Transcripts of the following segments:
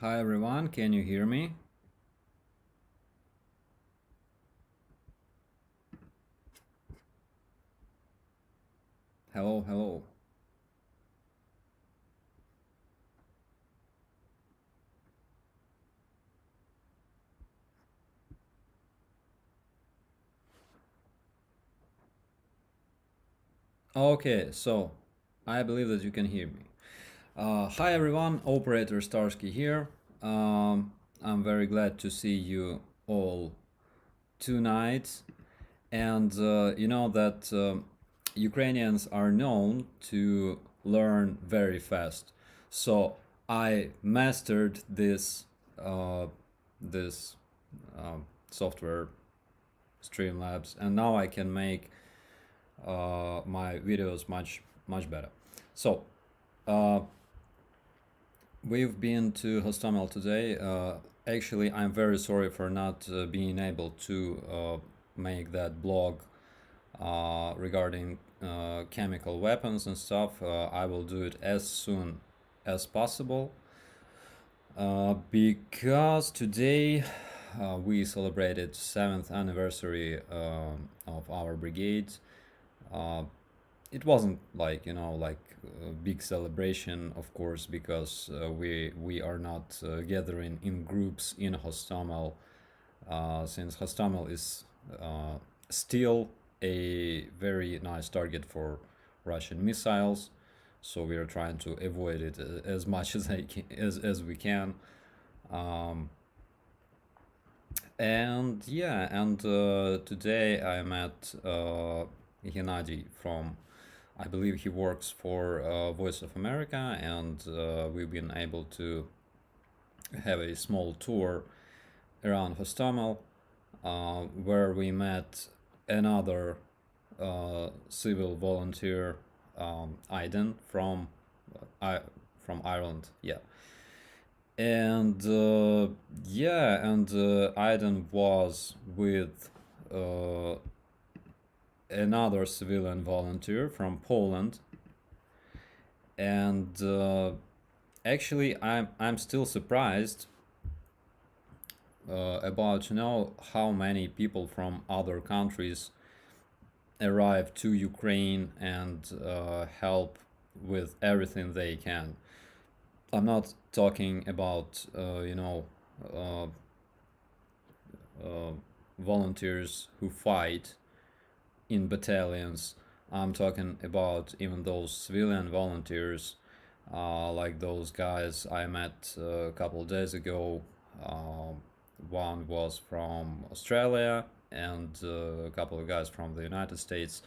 Hi everyone, can you hear me? Hello, hello. Okay, so I believe that you can hear me. Hi everyone, Operator Starsky here. I'm very glad to see you all tonight. And you know that Ukrainians are known to learn very fast. So I mastered this software Streamlabs, and now I can make my videos much better. So uh, we've been to Hostomel today. Actually, I'm very sorry for not being able to make that blog regarding chemical weapons and stuff. I will do it as soon as possible because today we celebrated 7th anniversary of our brigade. Uh, it wasn't like like a big celebration, of course, because we are not gathering in groups in Hostomel, since Hostomel is still a very nice target for Russian missiles. So we are trying to avoid it as much as we can. Um, and yeah, and today I met Gennady from, I believe he works for Voice of America, and we've been able to have a small tour around Hostomel, where we met another civil volunteer, Aiden from Ireland. Yeah, and Aiden was with uh, another civilian volunteer from Poland, and actually I'm still surprised about how many people from other countries arrive to Ukraine and help with everything they can. I'm not talking about uh, uh, volunteers who fight in battalions. I'm talking about even those civilian volunteers, like those guys I met a couple of days ago. One was from Australia, and a couple of guys from the United States.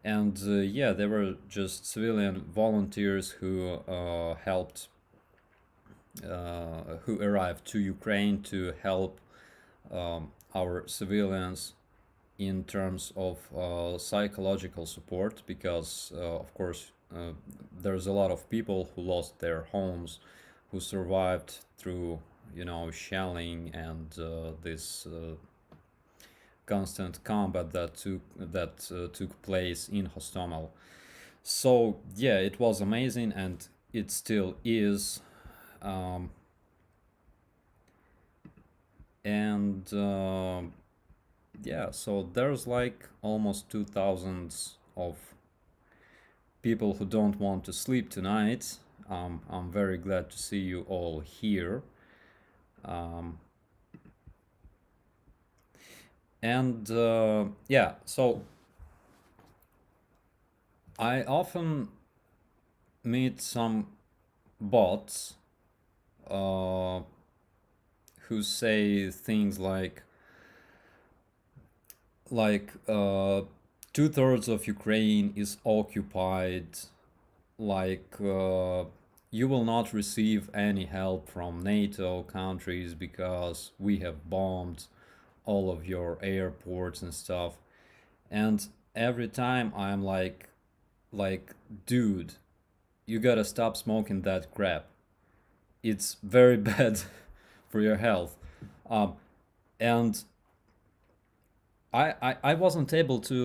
And yeah, they were just civilian volunteers who arrived to Ukraine to help our civilians in terms of psychological support, because of course there's a lot of people who lost their homes, who survived through shelling and this constant combat that took place in Hostomel. So yeah, it was amazing, and it still is. Um, and Yeah, so there's like almost 2,000 of people who don't want to sleep tonight. I'm very glad to see you all here. Um, and Yeah, so I often meet some bots uh, who say things like 2/3 of Ukraine is occupied, like you will not receive any help from NATO countries because we have bombed all of your airports and stuff. And every time I'm like, dude, you gotta stop smoking that crap. It's very bad for your health. Um, and I wasn't able to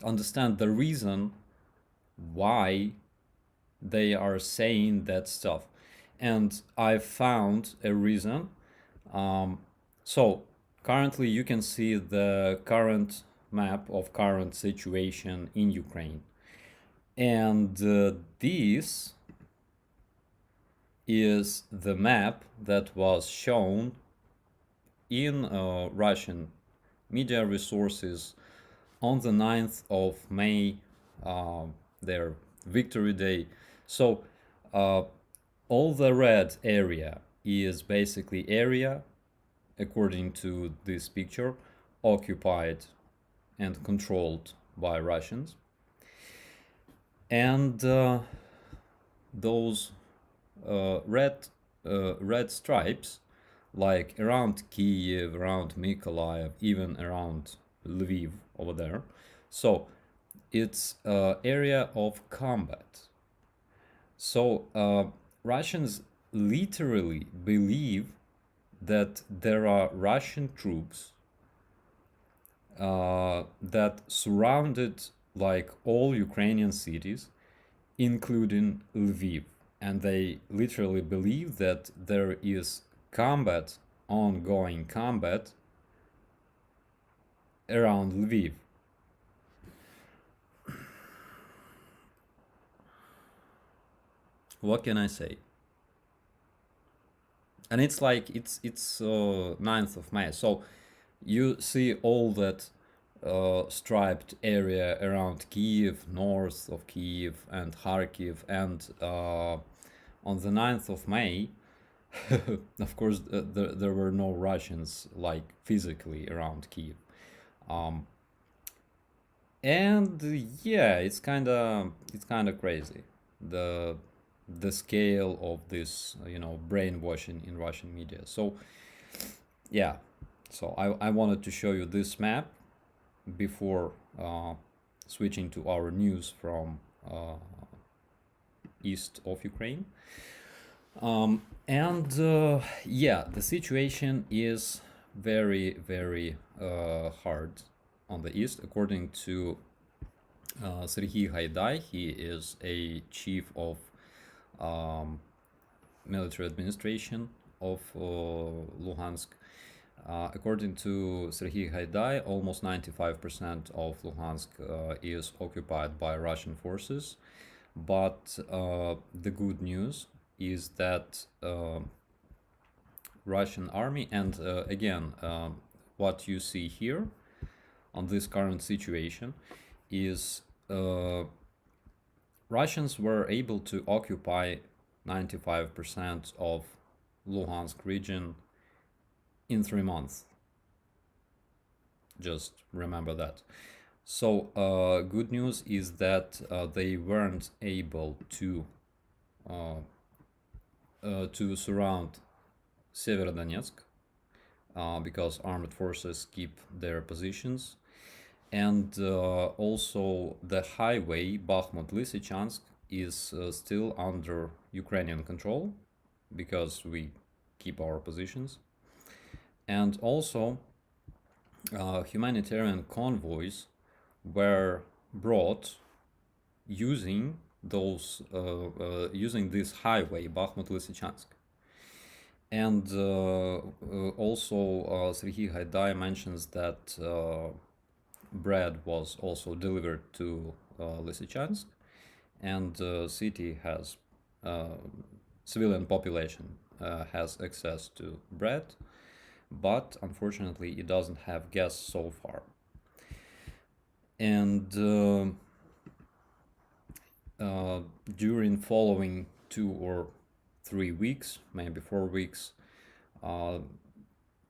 understand the reason why they are saying that stuff. And I found a reason. So currently you can see the current map of current situation in Ukraine. And this is the map that was shown in Russian media resources on the 9th of May, their Victory Day. So all the red area is basically area, according to this picture, occupied and controlled by Russians. And those red stripes, like around Kiev, around Mykolaiv, even around Lviv over there. So it's area of combat. So Russians literally believe that there are Russian troops that surrounded like all Ukrainian cities, including Lviv. And they literally believe that there is combat, ongoing combat around Lviv. What can I say? And it's like it's 9th of May, so you see all that striped area around Kiev, north of Kiev and Kharkiv, and on the 9th of May, of course, there were no Russians like physically around Kiev. And yeah, it's kind of crazy, the scale of this brainwashing in Russian media. So yeah, so I wanted to show you this map before switching to our news from east of Ukraine. And yeah, the situation is very, very hard on the east. According to Serhiy Haidai, he is a chief of military administration of Luhansk. According to Serhiy Haidai, almost 95% of Luhansk is occupied by Russian forces. But the good news is that Russian army, and again, what you see here on this current situation is Russians were able to occupy 95% of Luhansk region in 3 months. Just remember that. So good news is that they weren't able to surround Severodonetsk because armed forces keep their positions. And also the highway Bakhmut-Lysychansk is still under Ukrainian control because we keep our positions. And also humanitarian convoys were brought using those using this highway Bakhmut-Lysychansk. And also Serhiy Haidai mentions that bread was also delivered to Lysychansk, and the city has civilian population has access to bread, but unfortunately it doesn't have gas so far. And during following 2 or 3 weeks, maybe 4 weeks,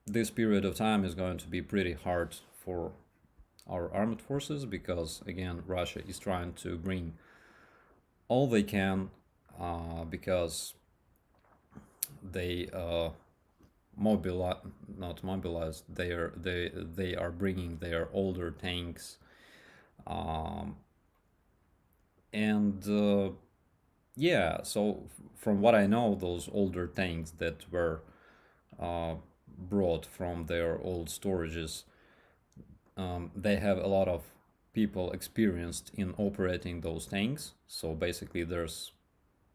this period of time is going to be pretty hard for our armed forces because, again, Russia is trying to bring all they can because they not mobilized, they are bringing their older tanks, and yeah, so from what I know, those older tanks that were brought from their old storages, they have a lot of people experienced in operating those tanks. So basically there's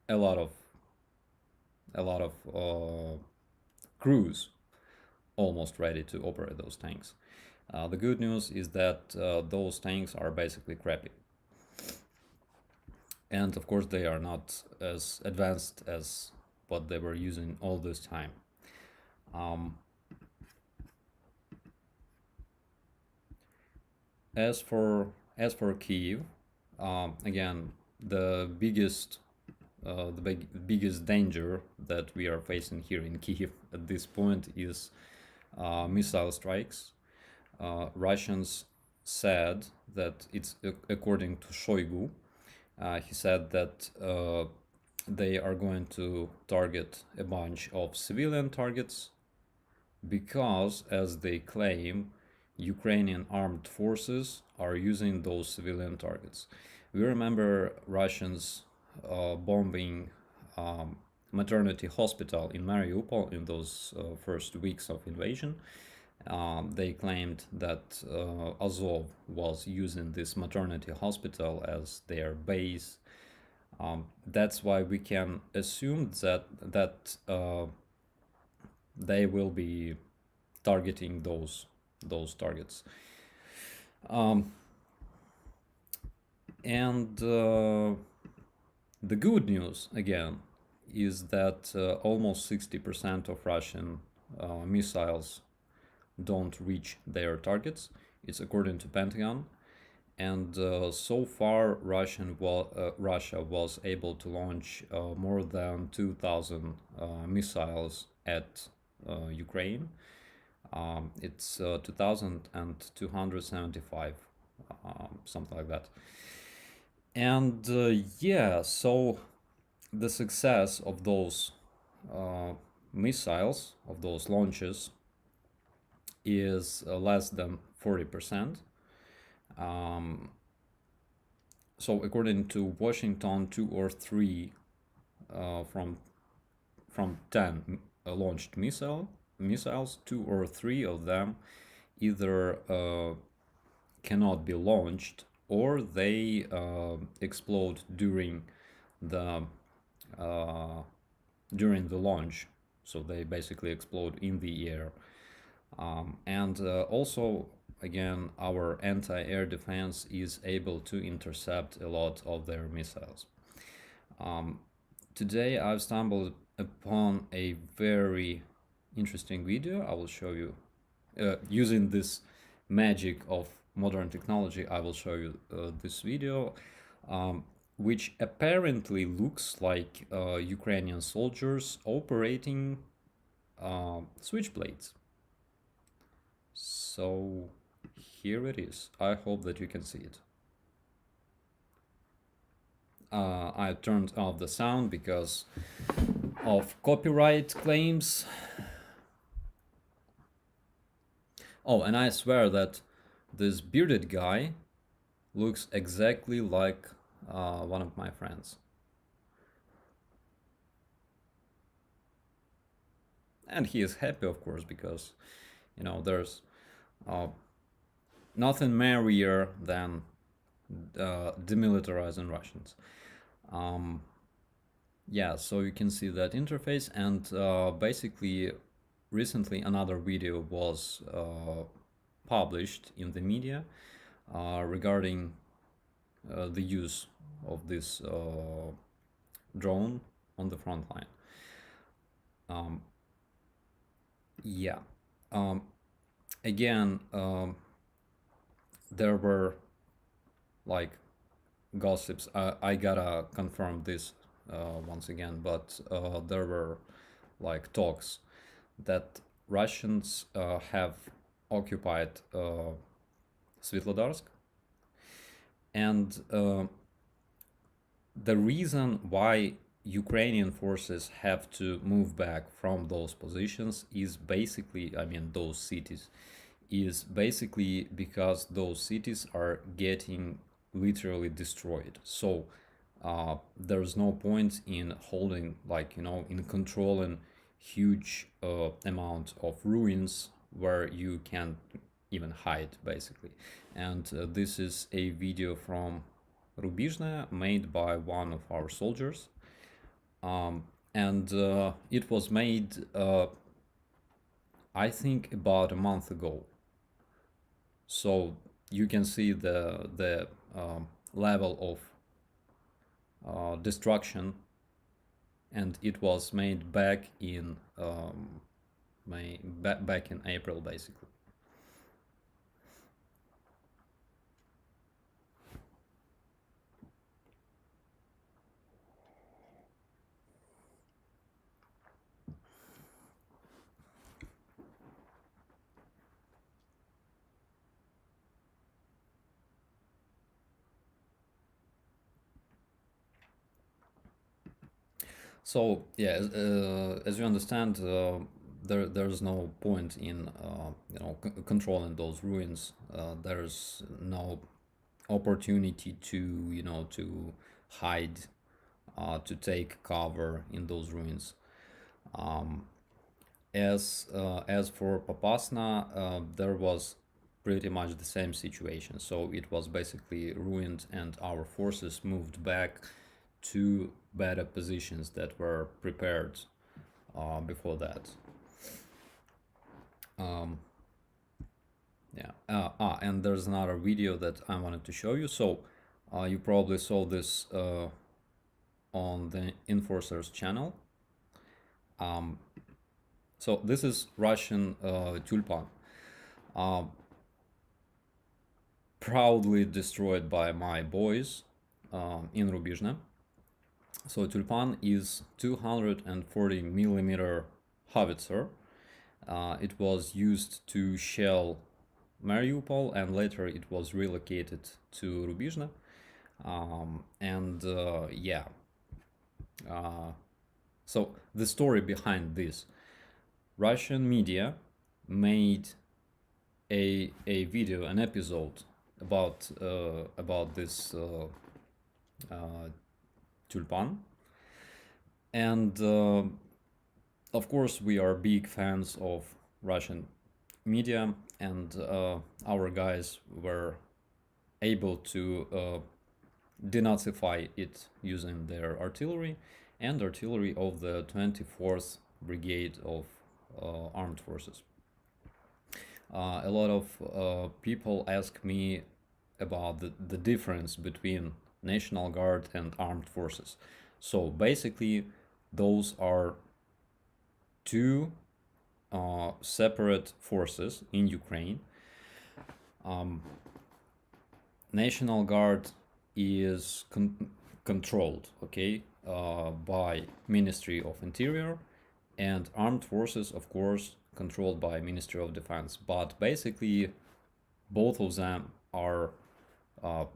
a lot of a lot of crews almost ready to operate those tanks. The good news is that those tanks are basically crappy. And of course, they are not as advanced as what they were using all this time. Um, as for Kyiv, again, the biggest danger that we are facing here in Kyiv at this point is missile strikes. Russians said that it's according to Shoigu. He said that they are going to target a bunch of civilian targets because, as they claim, Ukrainian armed forces are using those civilian targets. We remember Russians bombing maternity hospital in Mariupol in those first weeks of invasion. They claimed that Azov was using this maternity hospital as their base. That's why we can assume that they will be targeting those targets. And the good news again is that almost 60% of Russian missiles don't reach their targets. It's according to Pentagon. And so far, Russia was able to launch more than 2,000 missiles at Ukraine. It's 2,275, something like that. And yeah, so the success of those missiles, of those launches, is less than 40%. So according to Washington, 2 or 3 from 10 launched missiles, 2 or 3 of them either cannot be launched or they explode during the launch. So they basically explode in the air. And also, again, our anti-air defense is able to intercept a lot of their missiles. Today I've stumbled upon a very interesting video. I will show you, using this magic of modern technology, I will show you this video, which apparently looks like Ukrainian soldiers operating switchblades. So here it is. I hope that you can see it. I turned off the sound because of copyright claims. Oh, and I swear that this bearded guy looks exactly like one of my friends. And he is happy, of course, because, you know, there's nothing merrier than demilitarizing Russians. Yeah, so you can see that interface, and basically recently another video was published in the media regarding the use of this drone on the front line. Yeah. Again, there were like gossips. I gotta confirm this once again, but there were like talks that Russians have occupied Svitlodarsk, and the reason why Ukrainian forces have to move back from those positions is basically, I mean, those cities, is basically because those cities are getting literally destroyed. So there's no point in holding, like, you know, in controlling huge amount of ruins where you can't even hide, basically. And this is a video from Rubizhne made by one of our soldiers. and it was made, I think, about a month ago. So you can see the level of destruction, and it was made back in back in April, basically. So yeah, as you understand, there's no point in controlling those ruins. There's no opportunity to to hide, to take cover in those ruins. Um, as for Popasna, there was pretty much the same situation. So it was basically ruined, and our forces moved back to better positions that were prepared before that. Um, yeah. And there's another video that I wanted to show you. So you probably saw this on the Enforcers channel. So this is Russian tulpan, proudly destroyed by my boys in Rubizhne. So tulpan is 240 millimeter howitzer. It was used to shell Mariupol, and later it was relocated to Rubizhne. Yeah, so the story behind this: Russian media made a video, an episode about this tulpan, and of course we are big fans of Russian media, and our guys were able to denazify it using their artillery and artillery of the 24th Brigade of Armed Forces. A lot of people ask me about the difference between National Guard and Armed Forces. So basically, those are two separate forces in Ukraine. National Guard is controlled, okay, by Ministry of Interior, and Armed Forces, of course, controlled by Ministry of Defense. But basically, both of them are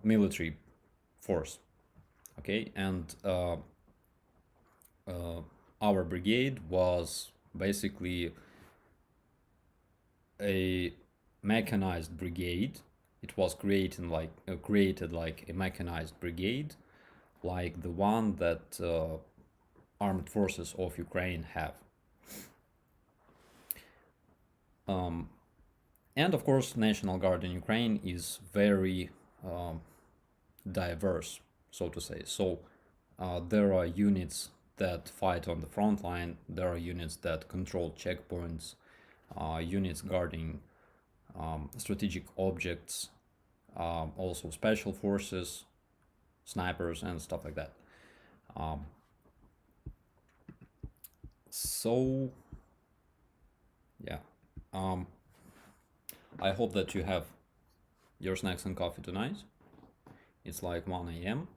military force, okay, and our brigade was basically a mechanized brigade. It was created like a mechanized brigade, like the one that armed forces of Ukraine have. And of course, National Guard in Ukraine is very diverse, so to say. So there are units that fight on the front line, there are units that control checkpoints, units guarding strategic objects, also special forces, snipers, and stuff like that. So yeah, I hope that you have your snacks and coffee tonight. It's like 1 a.m.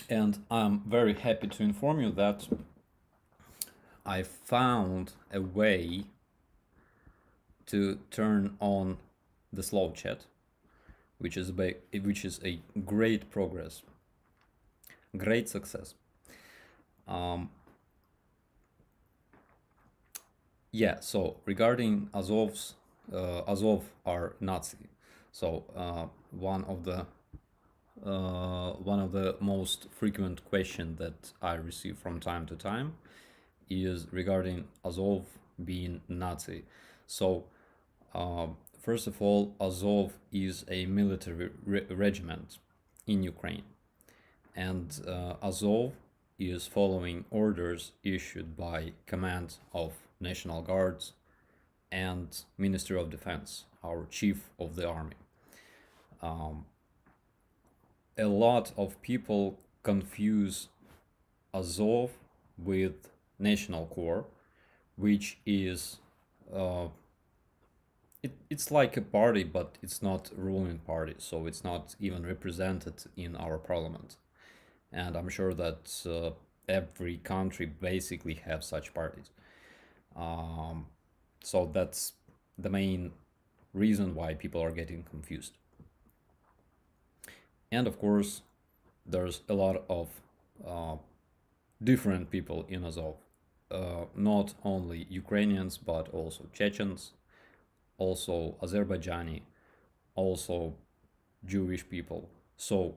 And I'm very happy to inform you that I found a way to turn on the slow chat, which is a great progress, great success. Yeah, so regarding Azov are Nazi. So one of the most frequent questions that I receive from time to time is regarding Azov being Nazi. So first of all, Azov is a military regiment, in Ukraine. And Azov is following orders issued by Command of National Guards and Ministry of Defense, our chief of the army. A lot of people confuse Azov with National Corps, which is it's like a party, but it's not a ruling party, so it's not even represented in our parliament. And I'm sure that every country basically have such parties. So that's the main reason why people are getting confused. And of course, there's a lot of different people in Azov. Not only Ukrainians, but also Chechens, also Azerbaijani, also Jewish people. So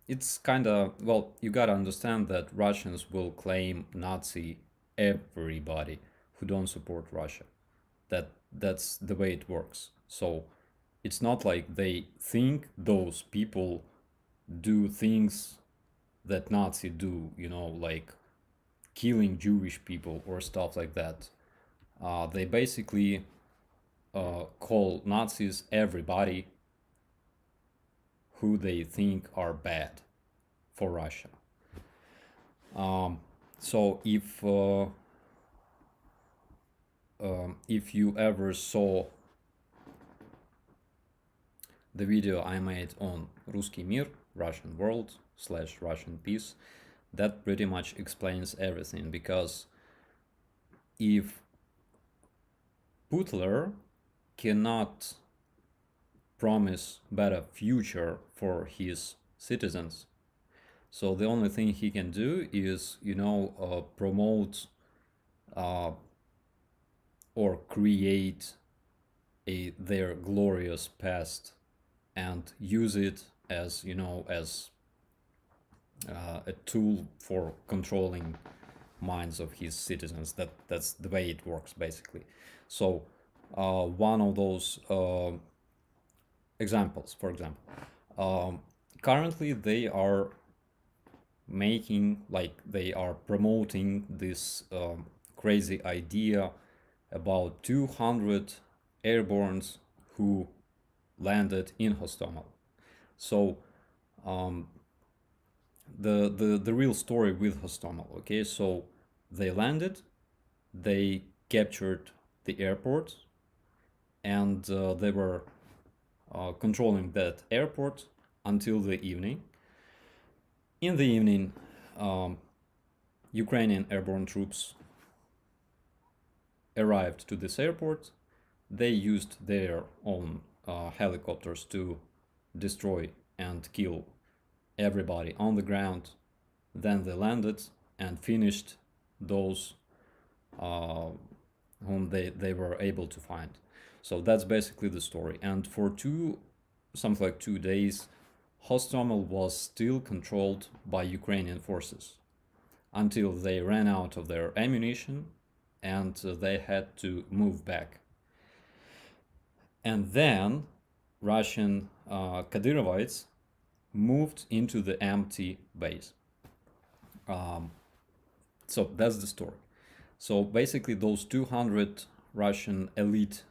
it's kind of, well, you gotta understand that Russians will claim Nazi everybody who don't support Russia. That's the way it works. So it's not like they think those people do things that Nazi do, like killing Jewish people or stuff like that. They basically call Nazis everybody who they think are bad for Russia. So if you ever saw the video I made on Ruski Mir, Russian world / Russian peace, that pretty much explains everything, because if Putler cannot promise better future for his citizens, so the only thing he can do is, promote or create their glorious past and use it as, as a tool for controlling minds of his citizens. That's the way it works, basically. So one of those examples, for example, currently they are promoting this crazy idea about 200 airbornes who landed in Hostomel. So the real story with Hostomel, okay, so they landed, they captured the airport, and they were controlling that airport until the evening. In the evening, Ukrainian airborne troops arrived to this airport. They used their own helicopters to destroy and kill everybody on the ground. Then they landed and finished those whom they were able to find. So that's basically the story. And for something like 2 days, Hostomel was still controlled by Ukrainian forces until they ran out of their ammunition and they had to move back. And then Russian Kadyrovites moved into the empty base. So that's the story. So basically those 200 Russian elite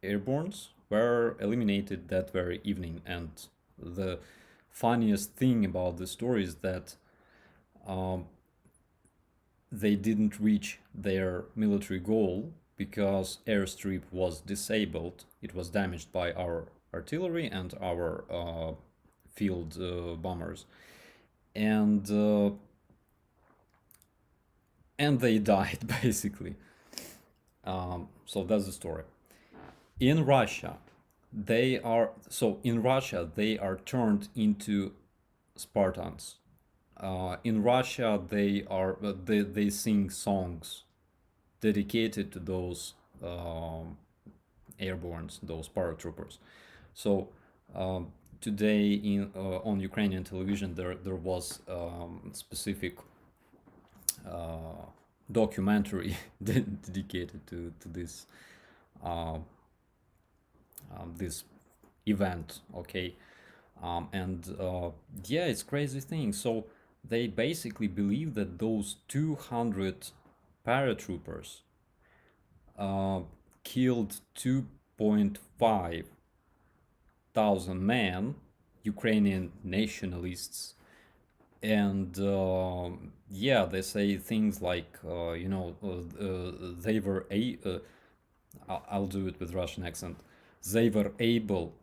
airbornes were eliminated that very evening. And the funniest thing about the story is that they didn't reach their military goal because airstrip was disabled. It was damaged by our artillery and our field bombers, and they died basically. So that's the story. In Russia, they are turned into Spartans. In Russia, they sing songs dedicated to those airbornes, those paratroopers. So today on Ukrainian television there was specific documentary dedicated to this this event. Okay, And yeah, it's crazy thing. So they basically believe that those 200 paratroopers uh, killed 2.5 thousand men, Ukrainian nationalists, and yeah, they say things like they were I'll do it with Russian accent. They were able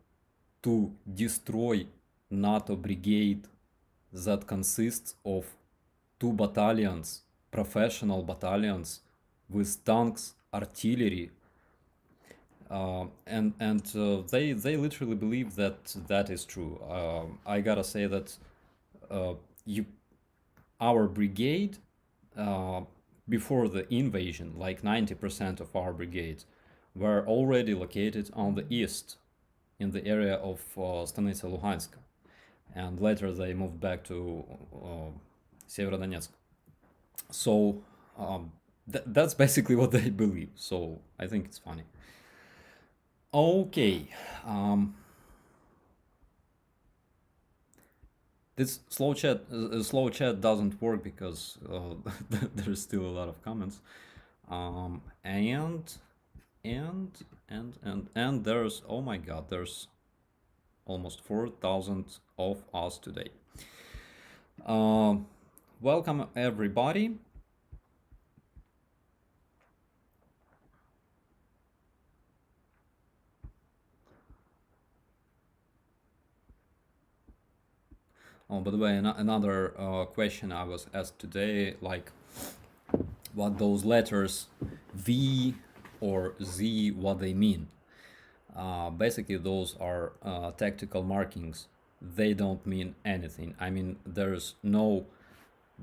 to destroy NATO brigade that consists of two battalions, professional battalions with tanks, artillery, and they literally believe that that is true. I gotta say that uh, you our brigade uh, before the invasion, like 90% of our brigades were already located on the east in the area of Stanitsa Luhanska, and later they moved back to Severodonetsk. So that's basically what they believe. So I think it's funny. Okay. Um, this slow chat doesn't work because there's still a lot of comments. And and there's, oh my god, there's almost 4,000 of us today. Welcome everybody. Oh, by the way, another question I was asked today, like what those letters V or Z, what they mean. Basically, those are tactical markings. They don't mean anything. I mean, there's no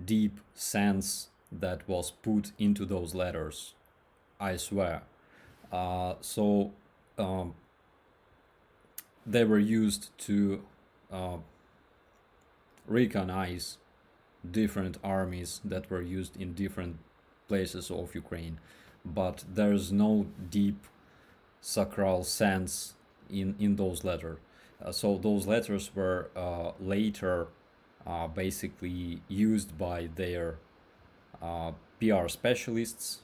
deep sense that was put into those letters, I swear. So they were used to uh, recognize different armies that were used in different places of Ukraine, but there's no deep sacral sense in those letters. So those letters were later basically used by their PR specialists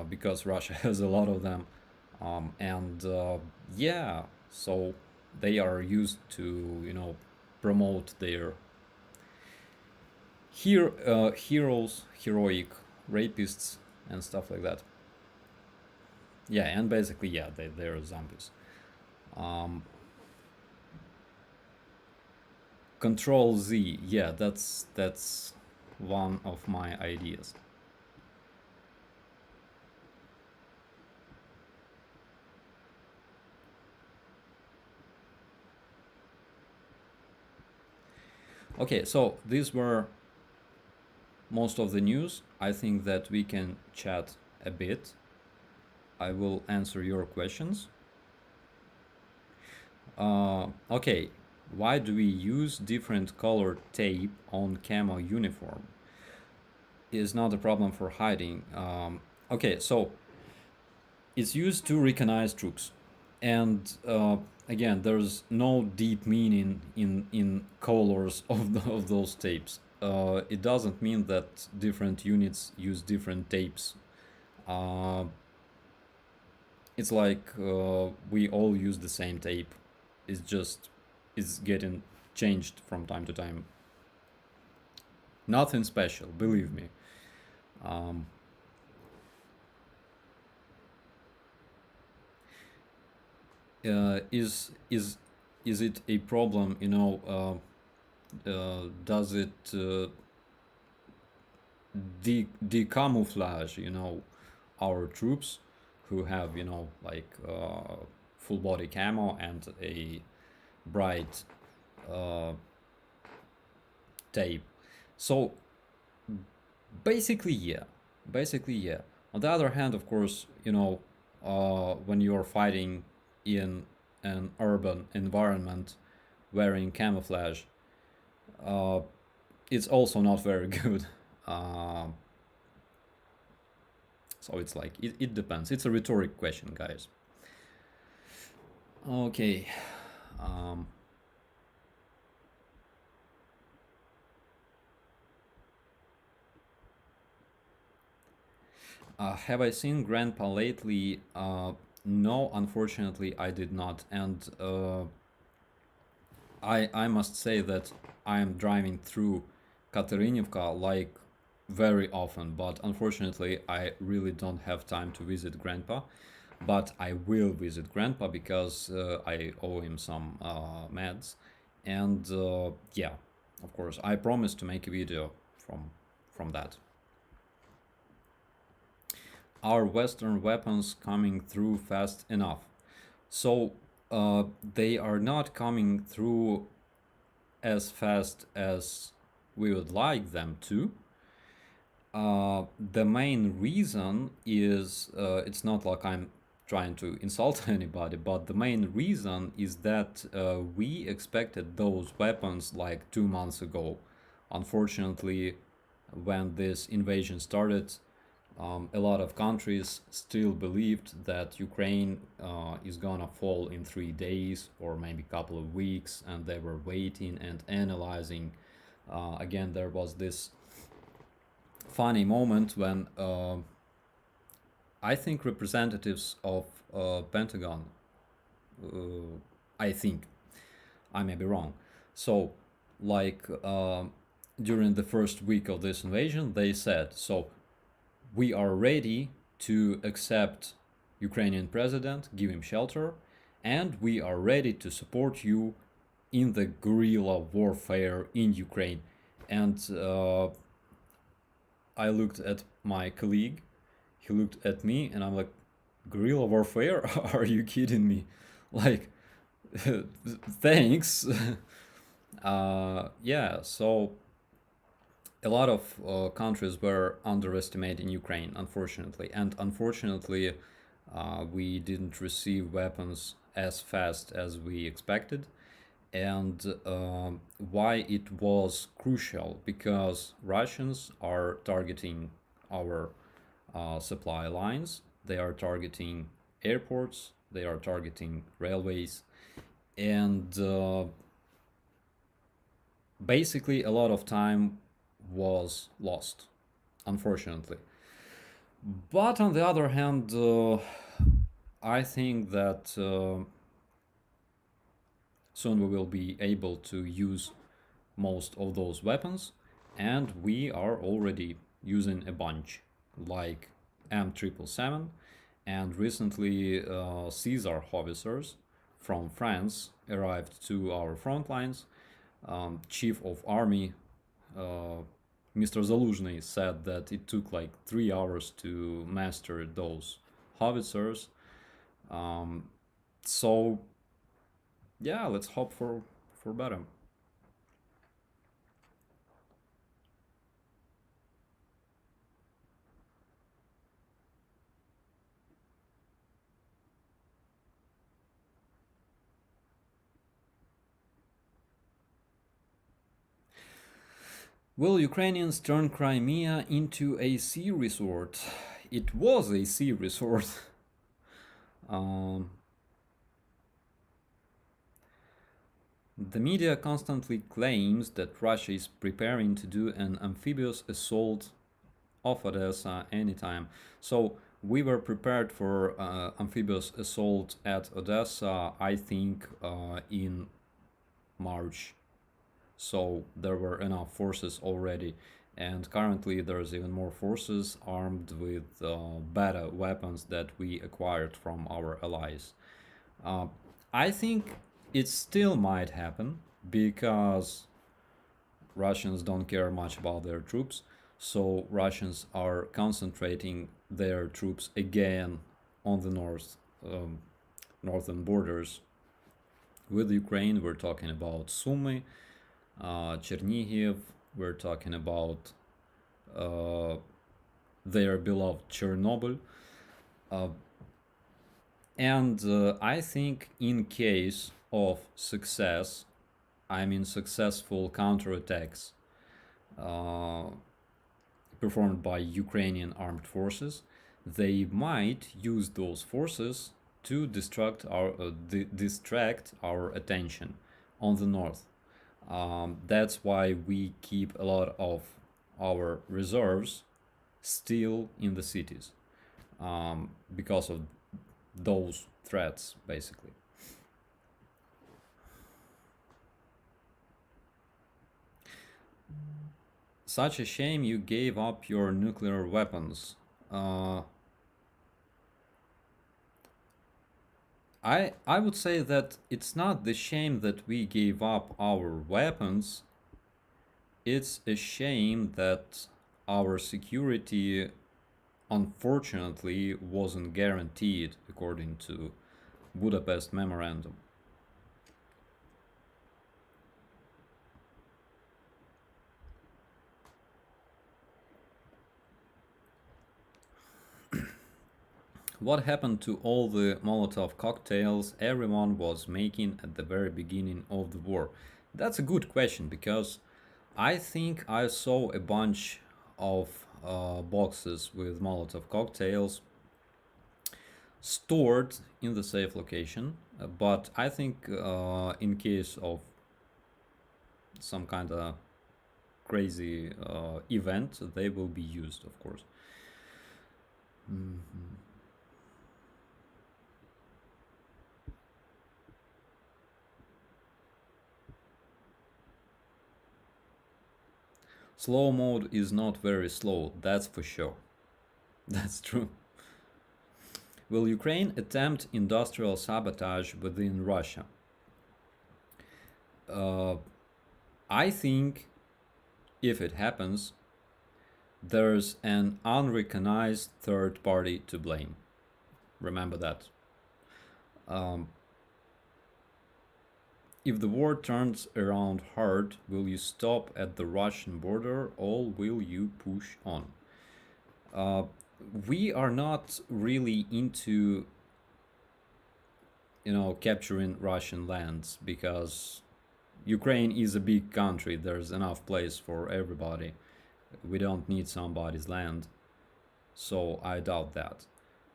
because Russia has a lot of them, and yeah, so they are used to promote their heroes, heroic rapists, and stuff like that. Yeah, and basically, yeah, they're zombies. Um, Control Z, yeah, that's one of my ideas. Okay, so these were most of the news. I think that we can chat a bit. I will answer your questions. Okay, why do we use different colored tape on camo uniform? Is not a problem for hiding. Okay, so it's used to recognize troops, and again, there's no deep meaning in colors of those tapes. It doesn't mean that different units use different tapes. Uh, it's like we all use the same tape. It's just it's getting changed from time to time. Nothing special, believe me. Um, is it a problem? Does it decamouflage? Our troops who have like full body camo and a bright uh, tape. So basically, yeah. Basically, yeah. On the other hand, of course, when you're fighting in an urban environment wearing camouflage, uh, it's also not very good. Uh, so it's like, it depends. It's a rhetoric question, guys. Okay. Um, Have I seen Grandpa lately? No, unfortunately, I did not. And I must say that I am driving through Katerynivka like very often, but unfortunately, I really don't have time to visit Grandpa. But I will visit Grandpa because I owe him some meds. And yeah, of course, I promise to make a video from that. Are Western weapons coming through fast enough? So they are not coming through as fast as we would like them to. The main reason is it's not like I'm trying to insult anybody, but the main reason is that we expected those weapons like 2 months ago. Unfortunately, when this invasion started, a lot of countries still believed that Ukraine is gonna fall in 3 days or maybe a couple of weeks, and they were waiting and analyzing. Again, there was this funny moment when I think representatives of Pentagon, I think I may be wrong. So, like during the first week of this invasion, they said, "So we are ready to accept Ukrainian president, give him shelter, and we are ready to support you in the guerrilla warfare in Ukraine." And I looked at my colleague, he looked at me, and I'm like, guerrilla warfare? Are you kidding me? Like, thanks. Yeah, so a lot of countries were underestimating Ukraine, unfortunately. And unfortunately, we didn't receive weapons as fast as we expected. And why it was crucial, because Russians are targeting our supply lines, they are targeting airports, they are targeting railways, and basically a lot of time was lost, unfortunately. But on the other hand, I think that soon we will be able to use most of those weapons, and we are already using a bunch, like M777, and recently Caesar howitzers from France arrived to our front lines. Chief of Army Mr. Zaluzhny said that it took like 3 hours to master those howitzers. Um, so yeah, let's hope for better. Will Ukrainians turn Crimea into a sea resort? It was a sea resort. um, the media constantly claims that Russia is preparing to do an amphibious assault of Odessa anytime. So we were prepared for amphibious assault at Odessa, I think, in March. So there were enough forces already, and currently there's even more forces armed with better weapons that we acquired from our allies. Uh, I think it still might happen because Russians don't care much about their troops, so Russians are concentrating their troops again on the northern borders. With Ukraine, we're talking about Sumy, Chernihiv, we're talking about uh, their beloved Chernobyl. Uh, and I think in case of success, I mean successful counterattacks uh, performed by Ukrainian armed forces, they might use those forces to distract our attention on the north. That's why we keep a lot of our reserves still in the cities. because of those threats, basically. Such a shame you gave up your nuclear weapons. Uh, I would say that it's not the shame that we gave up our weapons. It's a shame that our security unfortunately wasn't guaranteed according to Budapest Memorandum. What happened to all the Molotov cocktails everyone was making at the very beginning of the war? That's a good question because I think I saw a bunch of boxes with Molotov cocktails stored in the safe location, but I think in case of some kind of crazy event, they will be used, of course. Mm-hmm. Slow mode is not very slow, that's for sure. That's true. Will Ukraine attempt industrial sabotage within Russia? Uh, I think if it happens, there's an unrecognized third party to blame. Remember that. Um, if the war turns around hard, will you stop at the Russian border or will you push on? Uh, we are not really into, capturing Russian lands because Ukraine is a big country. There's enough place for everybody. We don't need somebody's land. So I doubt that.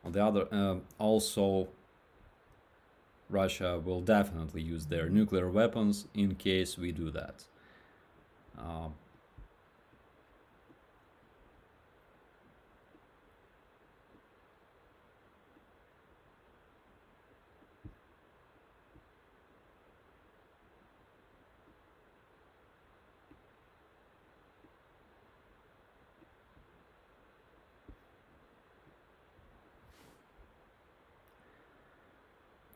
On the other, also, Russia will definitely use their nuclear weapons in case we do that. Uh,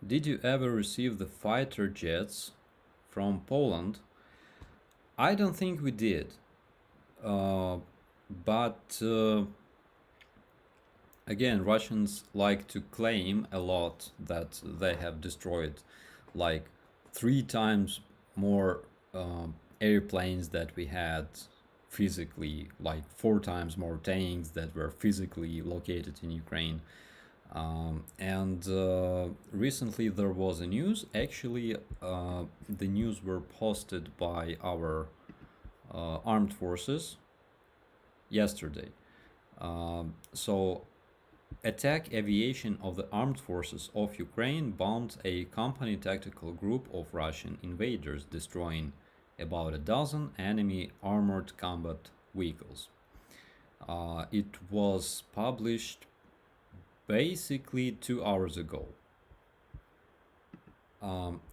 did you ever receive the fighter jets from Poland? I don't think we did. Uh, but again, Russians like to claim a lot that they have destroyed like 3 times more airplanes that we had physically, like 4 times more tanks that were physically located in Ukraine. And recently there was a news. Actually, the news were posted by our armed forces yesterday. So attack aviation of the armed forces of Ukraine bombed a company tactical group of Russian invaders, destroying about a dozen enemy armored combat vehicles. It was published basically 2 hours ago.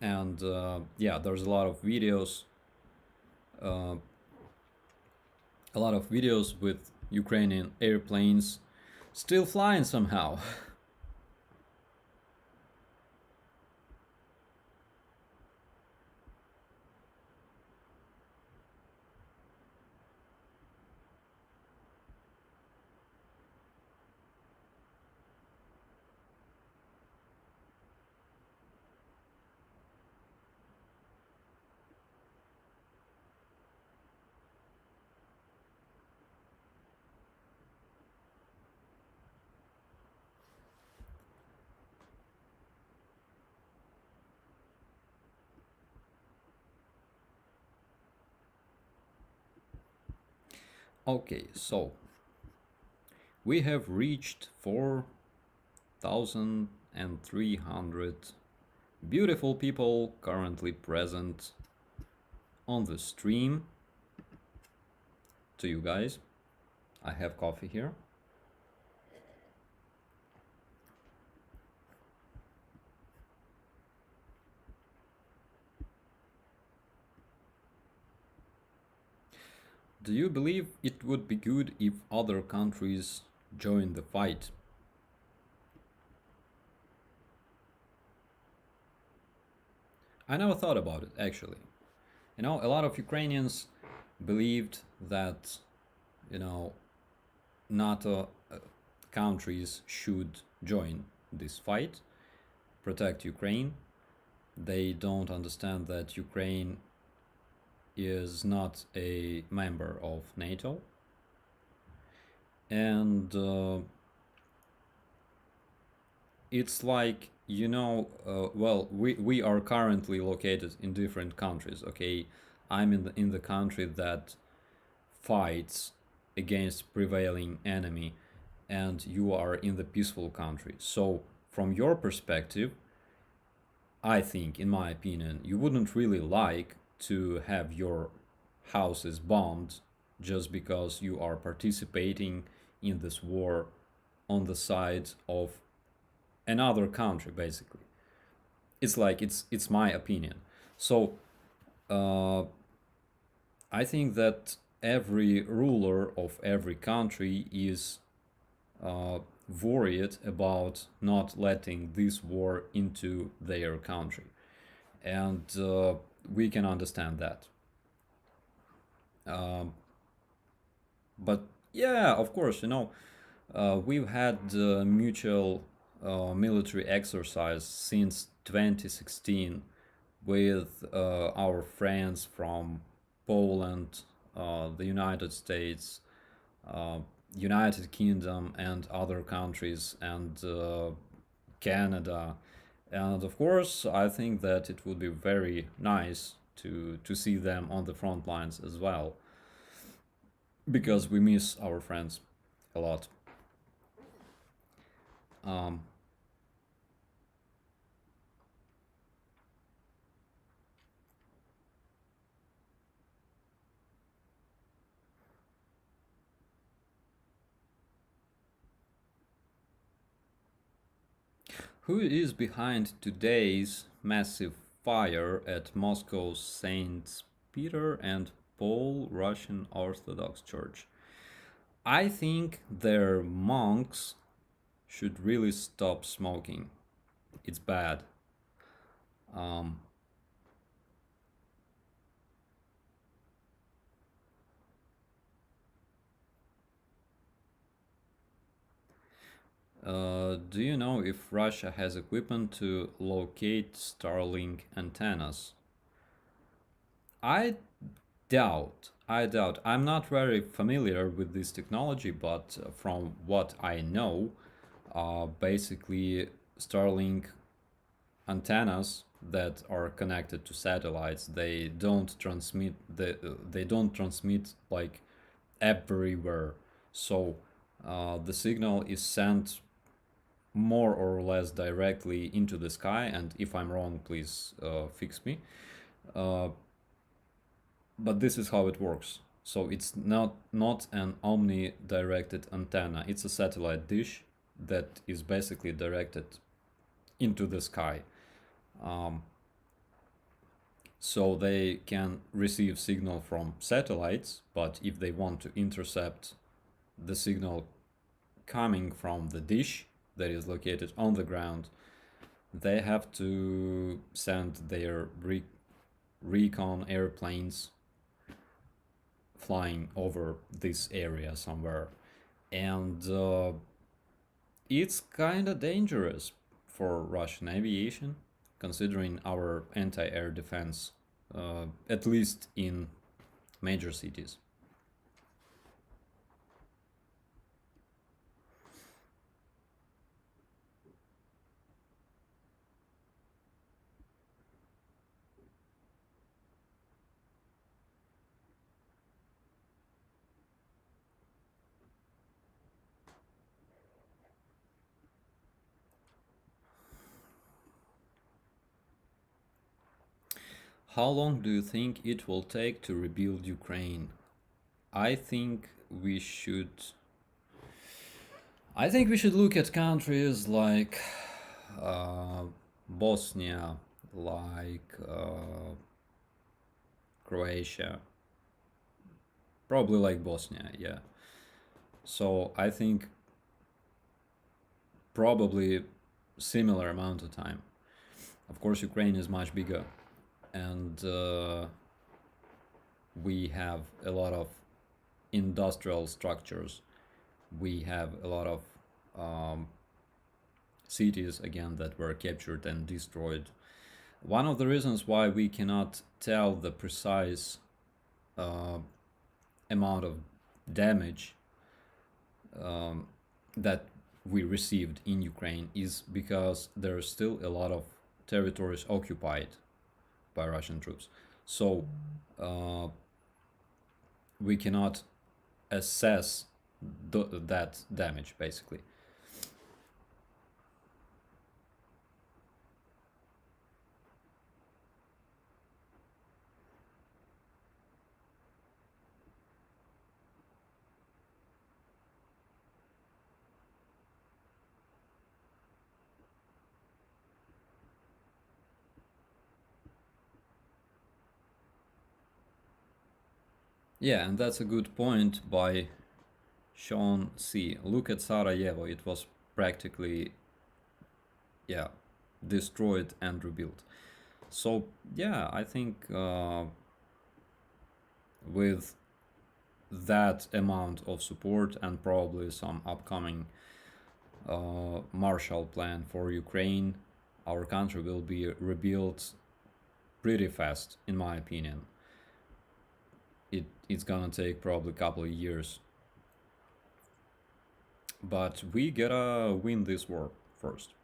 And yeah, there's uh, a lot of videos with Ukrainian airplanes still flying somehow. Okay, so we have reached 4,300 beautiful people currently present on the stream. To you guys, I have coffee here. Do you believe it would be good if other countries join the fight? I never thought about it actually. A lot of Ukrainians believed that, you know, NATO countries should join this fight, protect Ukraine. They don't understand that Ukraine is not a member of NATO. And it's like, well, we are currently located in different countries, okay? I'm in the country that fights against prevailing enemy, and you are in the peaceful country. So from your perspective, I think, in my opinion, you wouldn't really like to have your houses bombed just because you are participating in this war on the side of another country, basically. It's like it's my opinion. So uh, I think that every ruler of every country is uh, worried about not letting this war into their country, and we can understand that. Um, but yeah, of course, we've had mutual military exercise since 2016 with our friends from Poland, the United States, uh, United Kingdom, and other countries, and Canada. And of course, I think that it would be very nice to see them on the front lines as well, because we miss our friends a lot. Um, who is behind today's massive fire at Moscow's Saint Peter and Paul Russian Orthodox Church? I think their monks should really stop smoking. It's bad. Um, do you know if Russia has equipment to locate Starlink antennas? I doubt. I doubt. I'm not very familiar with this technology, but from what I know, basically Starlink antennas that are connected to satellites, they don't transmit like everywhere. So the signal is sent more or less directly into the sky, and if I'm wrong, please fix me. Uh, but this is how it works. So it's not an omnidirected antenna. It's a satellite dish that is basically directed into the sky. Um, so they can receive signal from satellites, but if they want to intercept the signal coming from the dish that is located on the ground, they have to send their recon airplanes flying over this area somewhere. And it's kind of dangerous for Russian aviation, considering our anti air defense, at least in major cities. How long do you think it will take to rebuild Ukraine? I think we should. I think we should look at countries like uh, Bosnia, like Croatia, Probably like Bosnia, yeah. So I think probably similar amount of time. Of course, Ukraine is much bigger, and we have a lot of industrial structures. We have a lot of um, cities again that were captured and destroyed. One of the reasons why we cannot tell the precise uh, amount of damage that we received in Ukraine is because there are still a lot of territories occupied by Russian troops. So uh, we cannot assess that damage basically. Yeah, and that's a good point by Sean C. Look at Sarajevo, it was practically, yeah, destroyed and rebuilt. So, yeah, I think with that amount of support and probably some upcoming Marshall Plan for Ukraine, our country will be rebuilt pretty fast, in my opinion. It's gonna take probably a couple of years, but we gotta win this war first.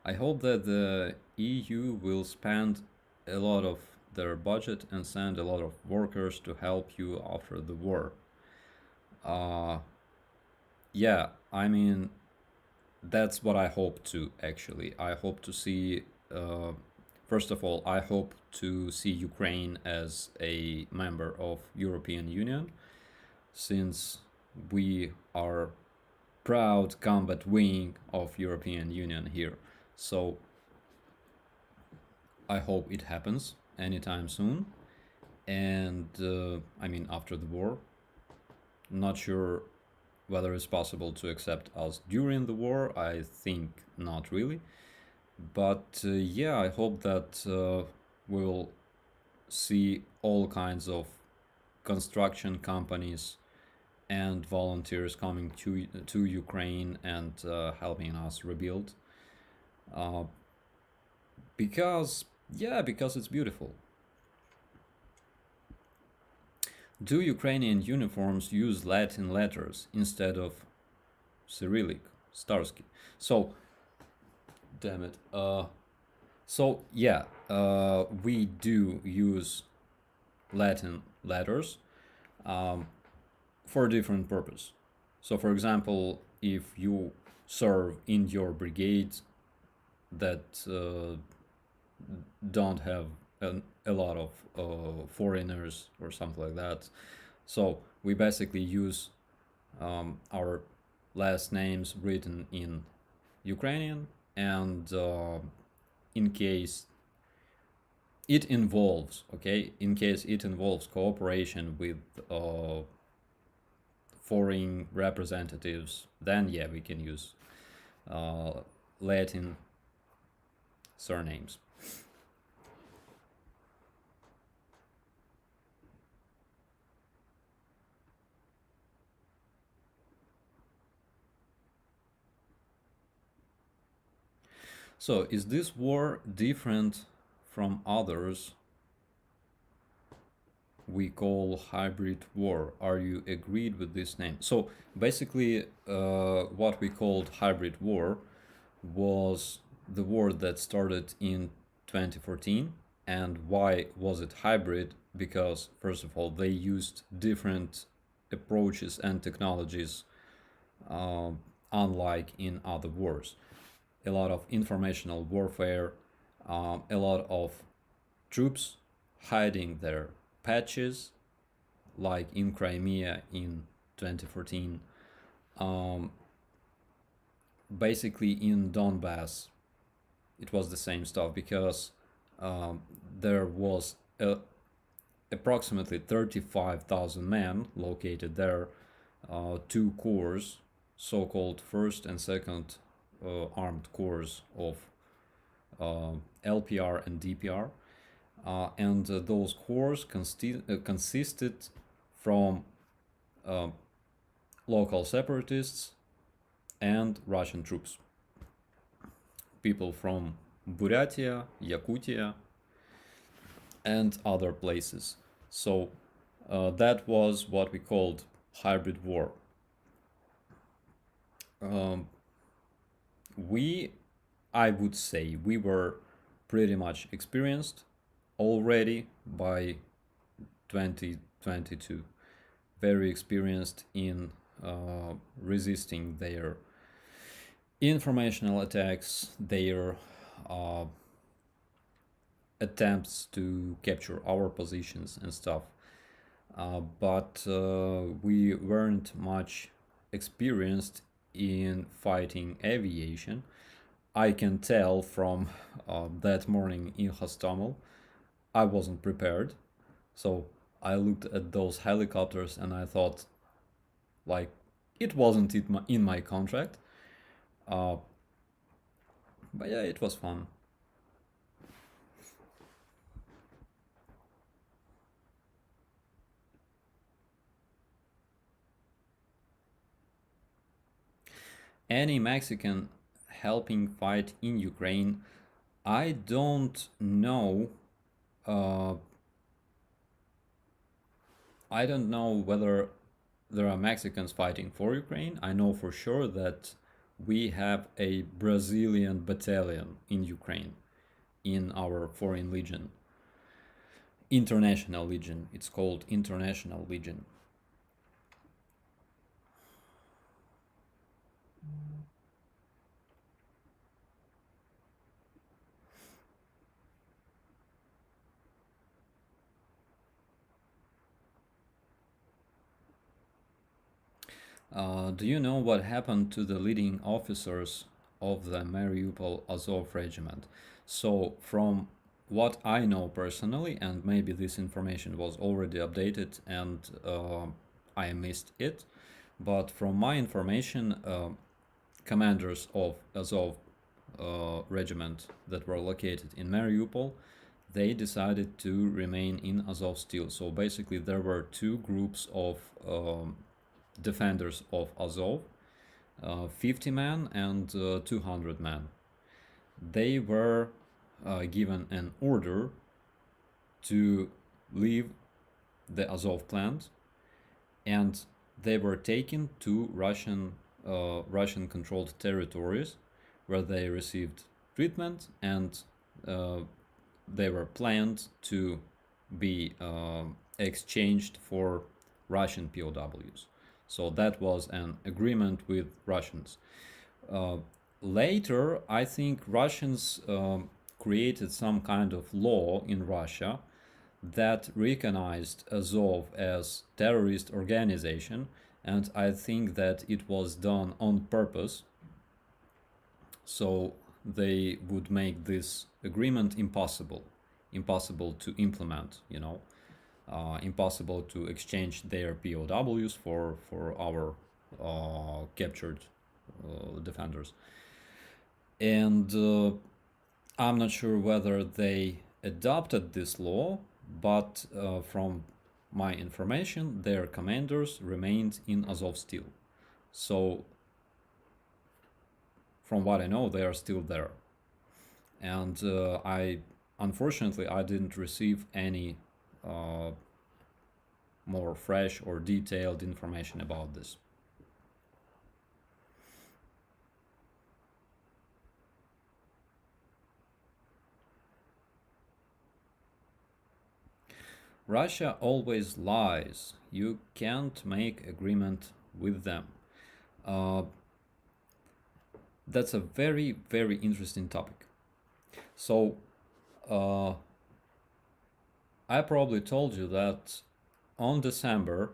I hope that the EU will spend a lot of their budget and send a lot of workers to help you after the war. Uh, yeah, I mean, that's what I hope to actually. I hope to see, first of all, I hope to see Ukraine as a member of European Union, since we are proud combat wing of European Union here. So I hope it happens anytime soon. And I mean, after the war, not sure whether it's possible to accept us during the war. I think not really. But yeah, I hope that we'll see all kinds of construction companies and volunteers coming to Ukraine and helping us rebuild. Uh, because yeah, because it's beautiful. Do Ukrainian uniforms use Latin letters instead of Cyrillic, Starsky? So, damn it. So yeah, we do use Latin letters um, for a different purpose. So, for example, if you serve in your brigade that don't have a lot of foreigners or something like that, so we basically use our last names written in Ukrainian, and in case it involves, okay, in case it involves cooperation with foreign representatives, then yeah, we can use uh, Latin surnames. So, is this war different from others we call hybrid war? Are you agreed with this name? So, basically, what we called hybrid war was the war that started in 2014. And why was it hybrid? Because, first of all, they used different approaches and technologies, uh, unlike in other wars. A lot of informational warfare, a lot of troops hiding their patches, like in Crimea in 2014, Um, Basically, in Donbass, it was the same stuff because um, there was approximately 35,000 men located there, two corps, so-called first and second armed corps of LPR and DPR, and those corps consisted from uh, local separatists and Russian troops, people from Buryatia, Yakutia, and other places. So that was what we called hybrid war. Um, we, I would say, we were pretty much experienced already by 2022, very experienced in resisting their informational attacks, their uh, attempts to capture our positions and stuff. But we weren't much experienced in fighting aviation. I can tell from that morning in Hostomel, I wasn't prepared. So I looked at those helicopters and I thought, like, it wasn't in my contract. Uh, but yeah, it was fun. Any Mexican helping fight in Ukraine, I don't know. Uh, I don't know whether there are Mexicans fighting for Ukraine. I know for sure that we have a Brazilian battalion in Ukraine in our foreign legion, international legion. It's called International Legion. Do you know what happened to the leading officers of the Mariupol Azov Regiment? So, from what I know personally, and maybe this information was already updated and I missed it, but from my information, commanders of Azov Regiment that were located in Mariupol, they decided to remain in Azov Stil. So basically, there were two groups of defenders of Azov, 50 men and 200 men. They were given an order to leave the Azov plant, and they were taken to Russian controlled territories where they received treatment, and uh, they were planned to be exchanged for Russian POWs. So that was an agreement with Russians. Uh, Later, I think Russians created some kind of law in Russia that recognized Azov as terrorist organization, and I think that it was done on purpose, so they would make this agreement impossible to implement, impossible to exchange their POWs for our captured defenders. And I'm not sure whether they adopted this law, but from my information, their commanders remained in Azov Stil. So, from what I know, they are still there. And unfortunately, I didn't receive any uh, more fresh or detailed information about this. Russia always lies. You can't make agreement with them. Uh, that's a very, very interesting topic. So, uh, I probably told you that on December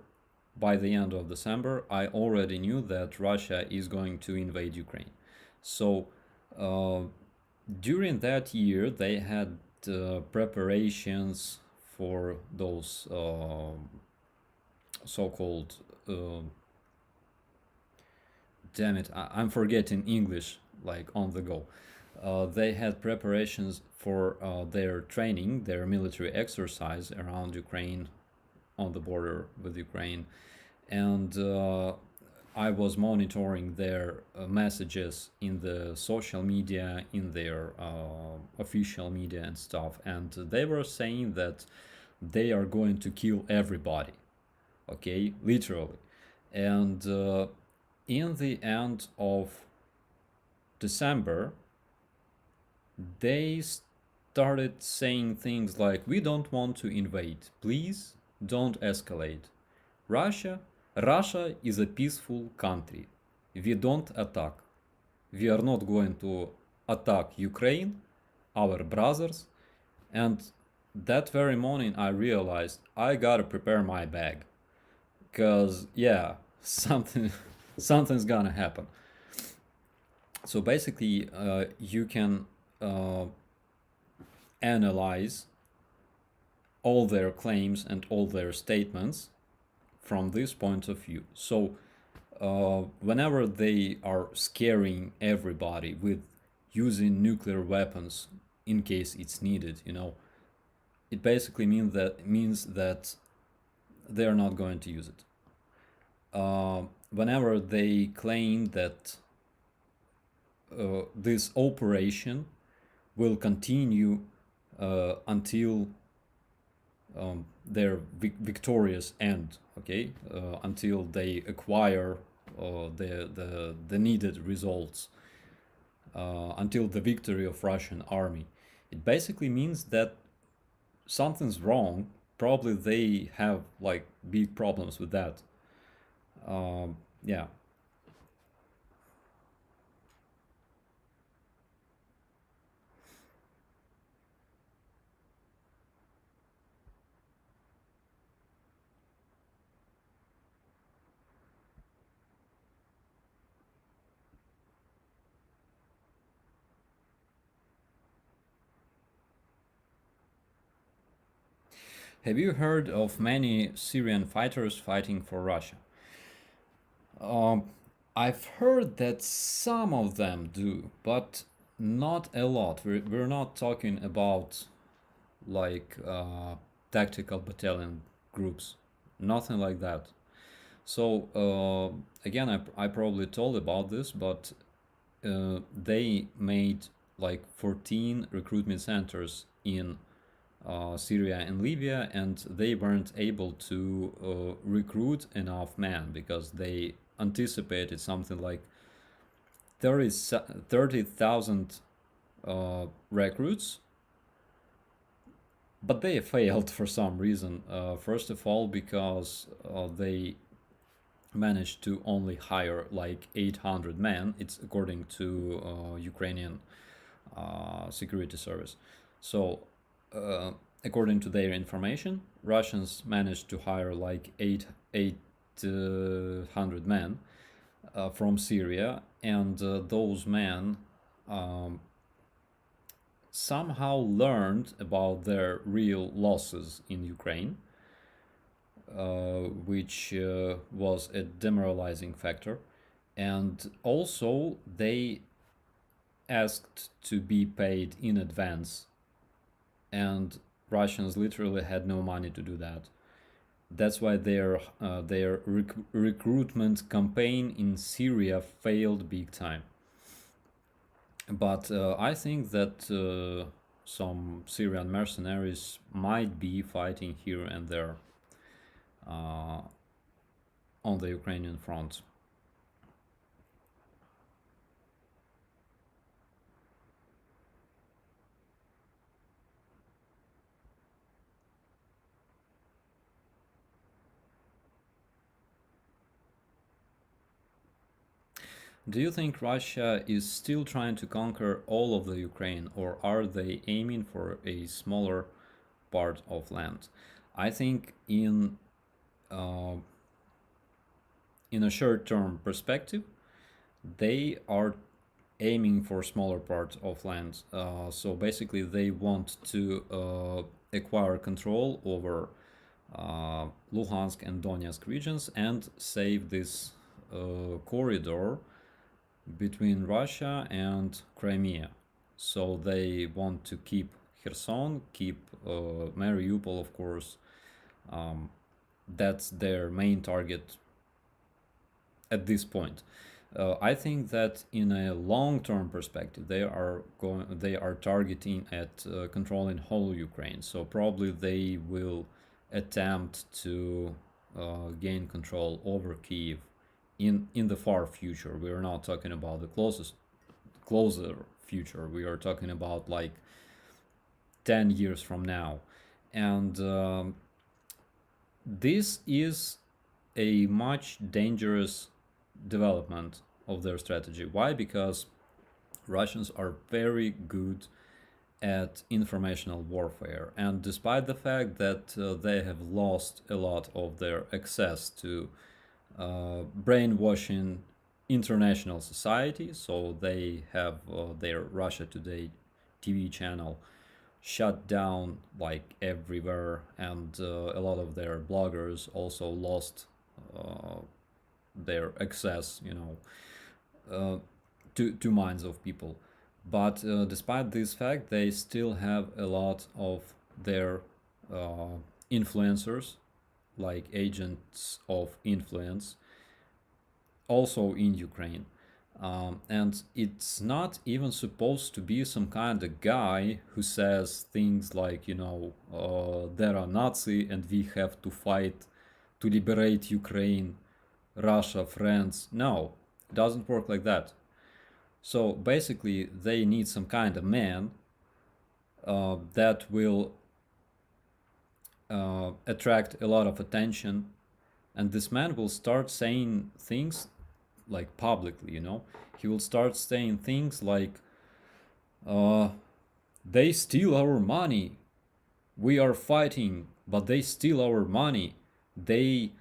by the end of December, I already knew that Russia is going to invade Ukraine. So uh, during that year, they had preparations for those so-called damn it, I'm forgetting English like on the go. They had preparations for their training, their military exercise around Ukraine, on the border with Ukraine, and I was monitoring their messages in the social media, in their official media and stuff, and they were saying that they are going to kill everybody, okay, literally. And in the end of December, they started saying things like, "We don't want to invade. Please don't escalate. Russia, Russia is a peaceful country. We don't attack. We are not going to attack Ukraine, our brothers." And that very morning, I realized I gotta prepare my bag, cause yeah, something's gonna happen. So basically, you can uh, analyze all their claims and all their statements from this point of view. So whenever they are scaring everybody with using nuclear weapons in case it's needed, it basically means that they are not going to use it. Whenever they claim that this operation will continue until their victorious end, okay, until they acquire the needed results, until the victory of Russian army. It basically means that something's wrong. Probably they have like big problems with that. Yeah. Have you heard of many Syrian fighters fighting for Russia? Um, I've heard that some of them do, but not a lot. We're not talking about like tactical battalion groups, nothing like that. So again, I probably told about this, but they made like 14 recruitment centers in Syria and Libya, and they weren't able to recruit enough men because they anticipated something like 30,000 recruits, but they failed for some reason. First of all, because they managed to only hire like 800 men. It's according to Ukrainian security service. So, according to their information, Russians managed to hire like 800 men from Syria, and those men um, somehow learned about their real losses in Ukraine, which was a demoralizing factor. And also, they asked to be paid in advance, and Russians literally had no money to do that. That's why their recruitment campaign in Syria failed big time. But I think that some Syrian mercenaries might be fighting here and there uh, on the Ukrainian front. Do you think Russia is still trying to conquer all of the Ukraine, or are they aiming for a smaller part of land? I think in uh, in a short-term perspective, they are aiming for smaller parts of land. So basically, they want to acquire control over Luhansk and Donetsk regions and save this corridor between Russia and Crimea. So they want to keep Kherson, keep Mariupol, of course. That's their main target at this point. I think that in a long-term perspective, they are targeting at controlling whole Ukraine. So probably they will attempt to gain control over Kiev in the far future. We are not talking about the closer future. We are talking about like 10 years from now, and this is a much dangerous development of their strategy. Why? Because Russians are very good at informational warfare, and despite the fact that they have lost a lot of their access to brainwashing international society, so they have their Russia Today TV channel shut down like everywhere, and a lot of their bloggers also lost their access, to minds of people. But despite this fact, they still have a lot of their influencers, like agents of influence, also in Ukraine. And it's not even supposed to be some kind of guy who says things like, there are Nazi and we have to fight to liberate Ukraine, Russia, France. No, it doesn't work like that. So basically, they need some kind of man that will attract a lot of attention, and this man will start saying things like publicly, he will start saying things like, they steal our money, we are fighting, but they steal our money, they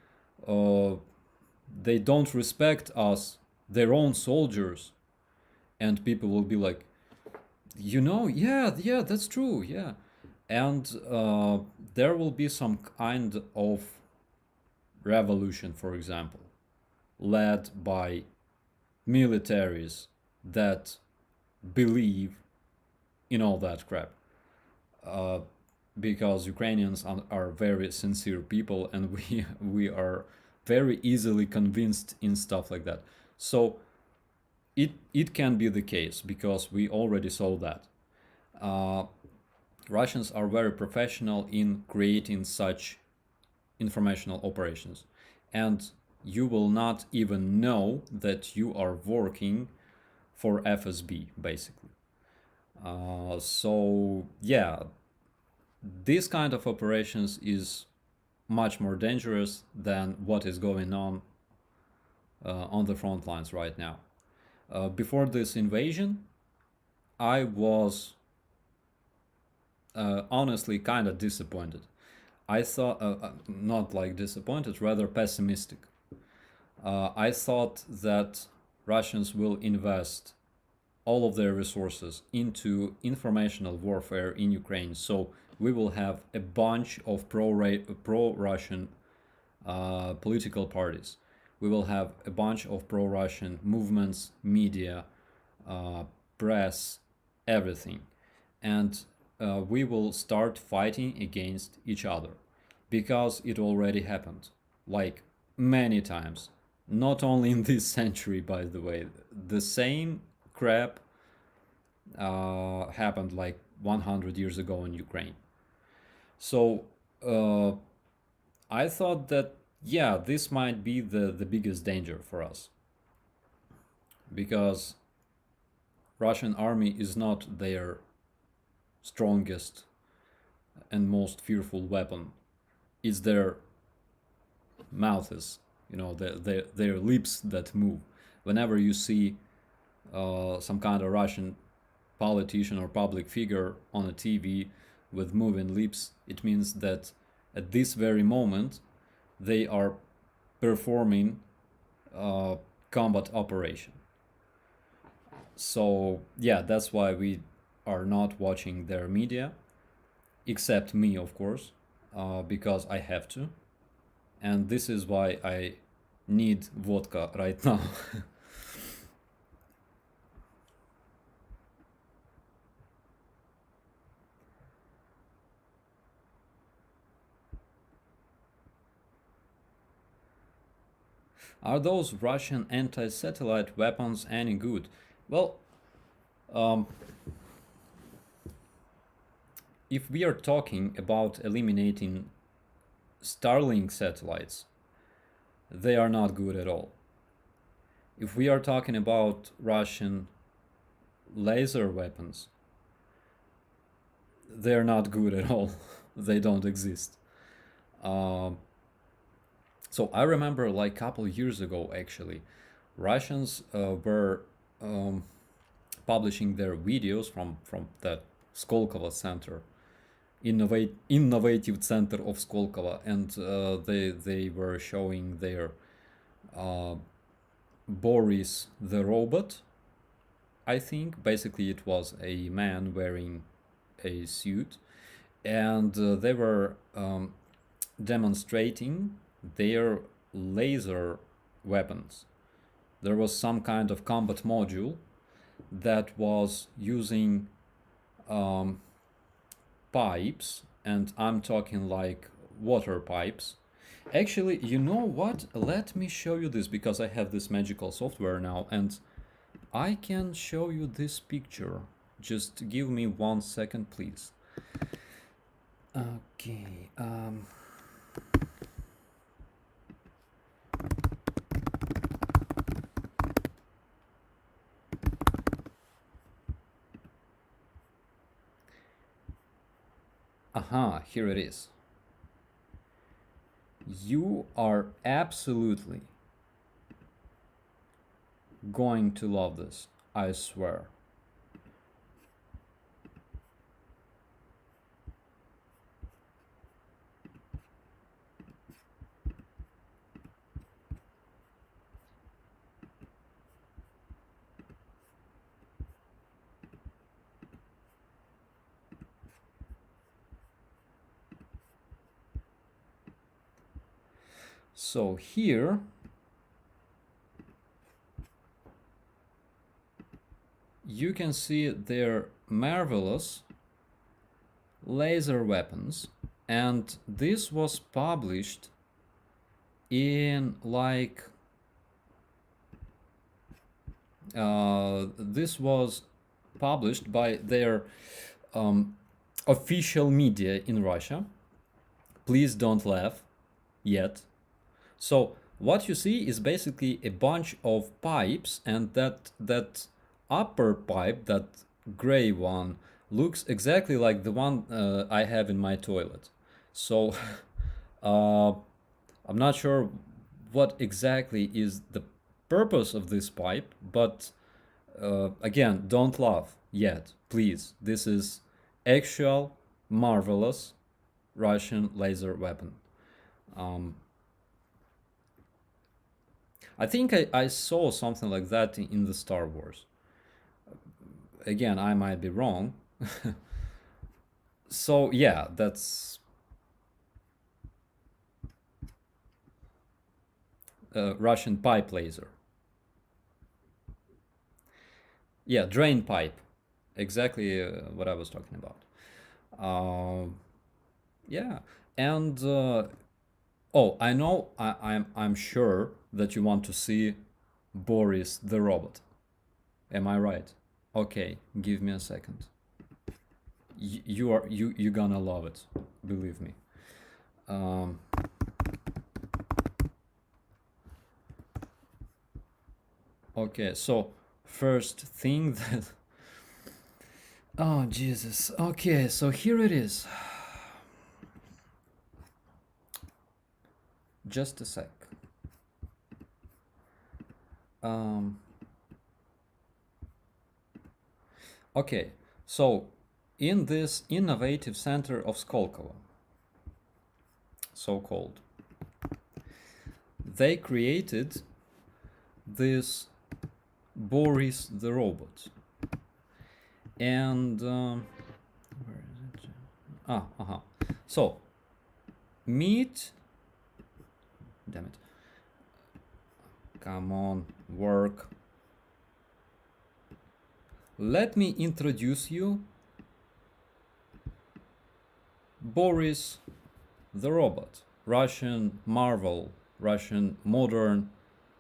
don't respect us, their own soldiers. And people will be like, yeah, that's true, yeah. And there will be some kind of revolution, for example, led by militaries that believe in all that crap. Because Ukrainians are very sincere people, and we are very easily convinced in stuff like that. So it can be the case, because we already saw that. Russians are very professional in creating such informational operations, and you will not even know that you are working for FSB, basically. So yeah, this kind of operations is much more dangerous than what is going on the front lines right now. Before this invasion, I was honestly kind of disappointed. I thought, not like disappointed, rather pessimistic. I thought that Russians will invest all of their resources into informational warfare in Ukraine. So we will have a bunch of pro-Russian political parties. We will have a bunch of pro-Russian movements, media, press, everything. And we will start fighting against each other, because it already happened, like many times. Not only in this century, by the way. The same crap happened like 100 years ago in Ukraine. So I thought that, yeah, this might be the biggest danger for us, because Russian army is not their strongest and most fearful weapon. It's their mouths, their lips that move. Whenever you see some kind of Russian politician or public figure on a TV with moving lips, it means that at this very moment they are performing combat operation. So yeah, that's why we are not watching their media, except me, of course, because I have to, and this is why I need vodka right now. Are those Russian anti-satellite weapons any good? Well, um, if we are talking about eliminating Starlink satellites, they are not good at all. If we are talking about Russian laser weapons, they're not good at all. They don't exist. Um, so I remember like a couple years ago, actually, Russians were um, publishing their videos from that Skolkovo Center, innovative center of Skolkovo, and they were showing their uh, Boris the robot. I think basically it was a man wearing a suit, and they were demonstrating their laser weapons. There was some kind of combat module that was using um, pipes, and I'm talking like water pipes. Actually, you know what? Let me show you this because I have this magical software now, and I can show you this picture. Just give me 1 second, please. Okay. Aha, here it is. You are absolutely going to love this, I swear. So here you can see their marvelous laser weapons, and this was published in like this was published by their official media in Russia. Please don't laugh yet. So what you see is basically a bunch of pipes, and that upper pipe, that gray one, looks exactly like the one I have in my toilet. So uh, I'm not sure what exactly is the purpose of this pipe, but again, don't laugh yet, please. This is actual marvelous Russian laser weapon. Um, I think I saw something like that in the Star Wars. Again, I might be wrong. So yeah, that's Russian pipe laser. Yeah, drain pipe. Exactly what I was talking about. Yeah, and oh, I know. I'm sure that you want to see Boris the robot. Am I right? Okay, give me a second. You're gonna love it, believe me. Um, okay, so first thing that oh Jesus. Okay, so here it is. Just a sec. Um, okay, so in this innovative center of Skolkovo, so called, they created this Boris the robot. And where is it? So meet. Damn it! Come on, work. Let me introduce you Boris the robot, Russian marvel, Russian modern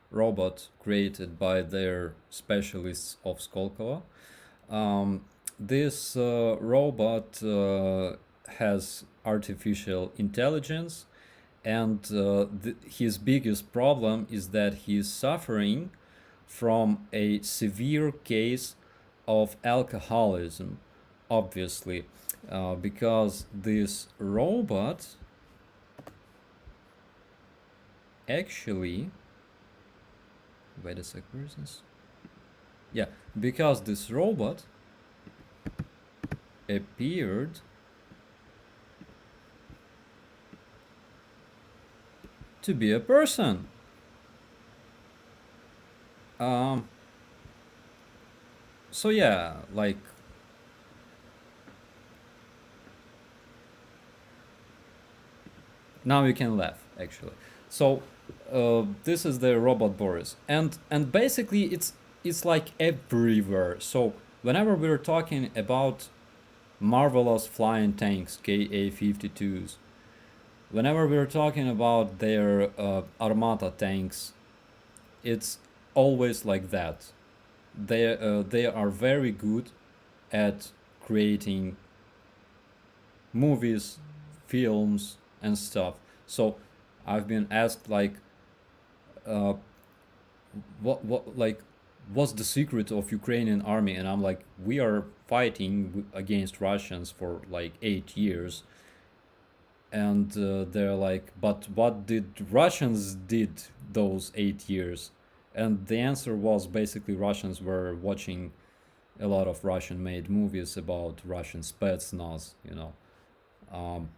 robot created by their specialists of Skolkovo. This robot has artificial intelligence, and his biggest problem is that he is suffering from a severe case of alcoholism, obviously, because this robot actually, wait a sec, where is this? Yeah, because this robot appeared to be a person. So yeah, like now you can laugh actually. So this is the robot Boris, and basically it's like everywhere. So whenever we're talking about marvelous flying tanks, Ka-52s, whenever we're talking about their Armata tanks, it's always like that. They are very good at creating movies, films, and stuff. So I've been asked like, uh, what like, what's the secret of Ukrainian army? And I'm like, we are fighting against Russians for like 8 years, and they're like, but what did Russians did those 8 years? And the answer was basically Russians were watching a lot of Russian made movies about Russian spetsnaz, you know. um,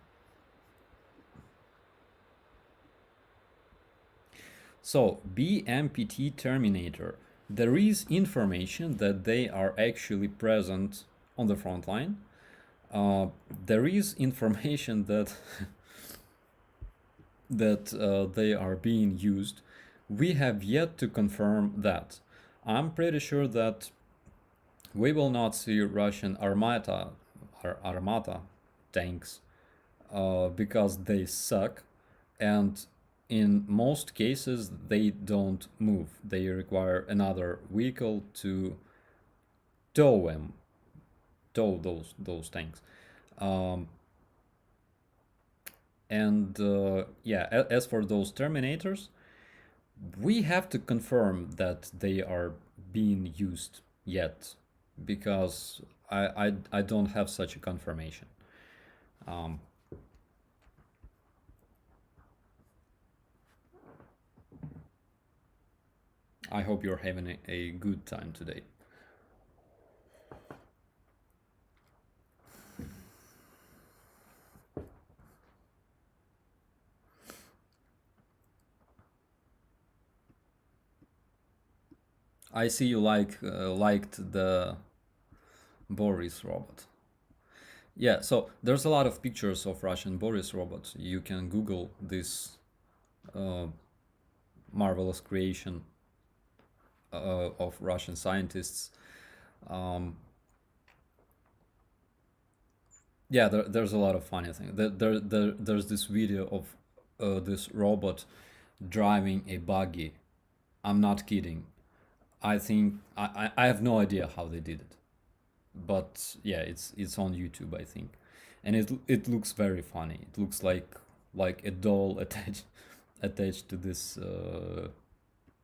So, BMPT Terminator. There is information that they are actually present on the front line. There is information that they are being used. We have yet to confirm that. I'm pretty sure that we will not see Russian Armata tanks because they suck, and in most cases they don't move. They require another vehicle to tow those tanks. Um, and yeah, as for those Terminators, we have to confirm that they are being used yet, because I don't have such a confirmation. Um, I hope you're having a good time today. I see you liked the Boris robot. Yeah, so there's a lot of pictures of Russian Boris robots. You can Google this uh, marvelous creation of Russian scientists. Um, yeah, there's a lot of funny things. There's this video of this robot driving a buggy. I'm not kidding. I think I have no idea how they did it, but yeah, it's on YouTube, I think, and it looks very funny. It looks like a doll attached to this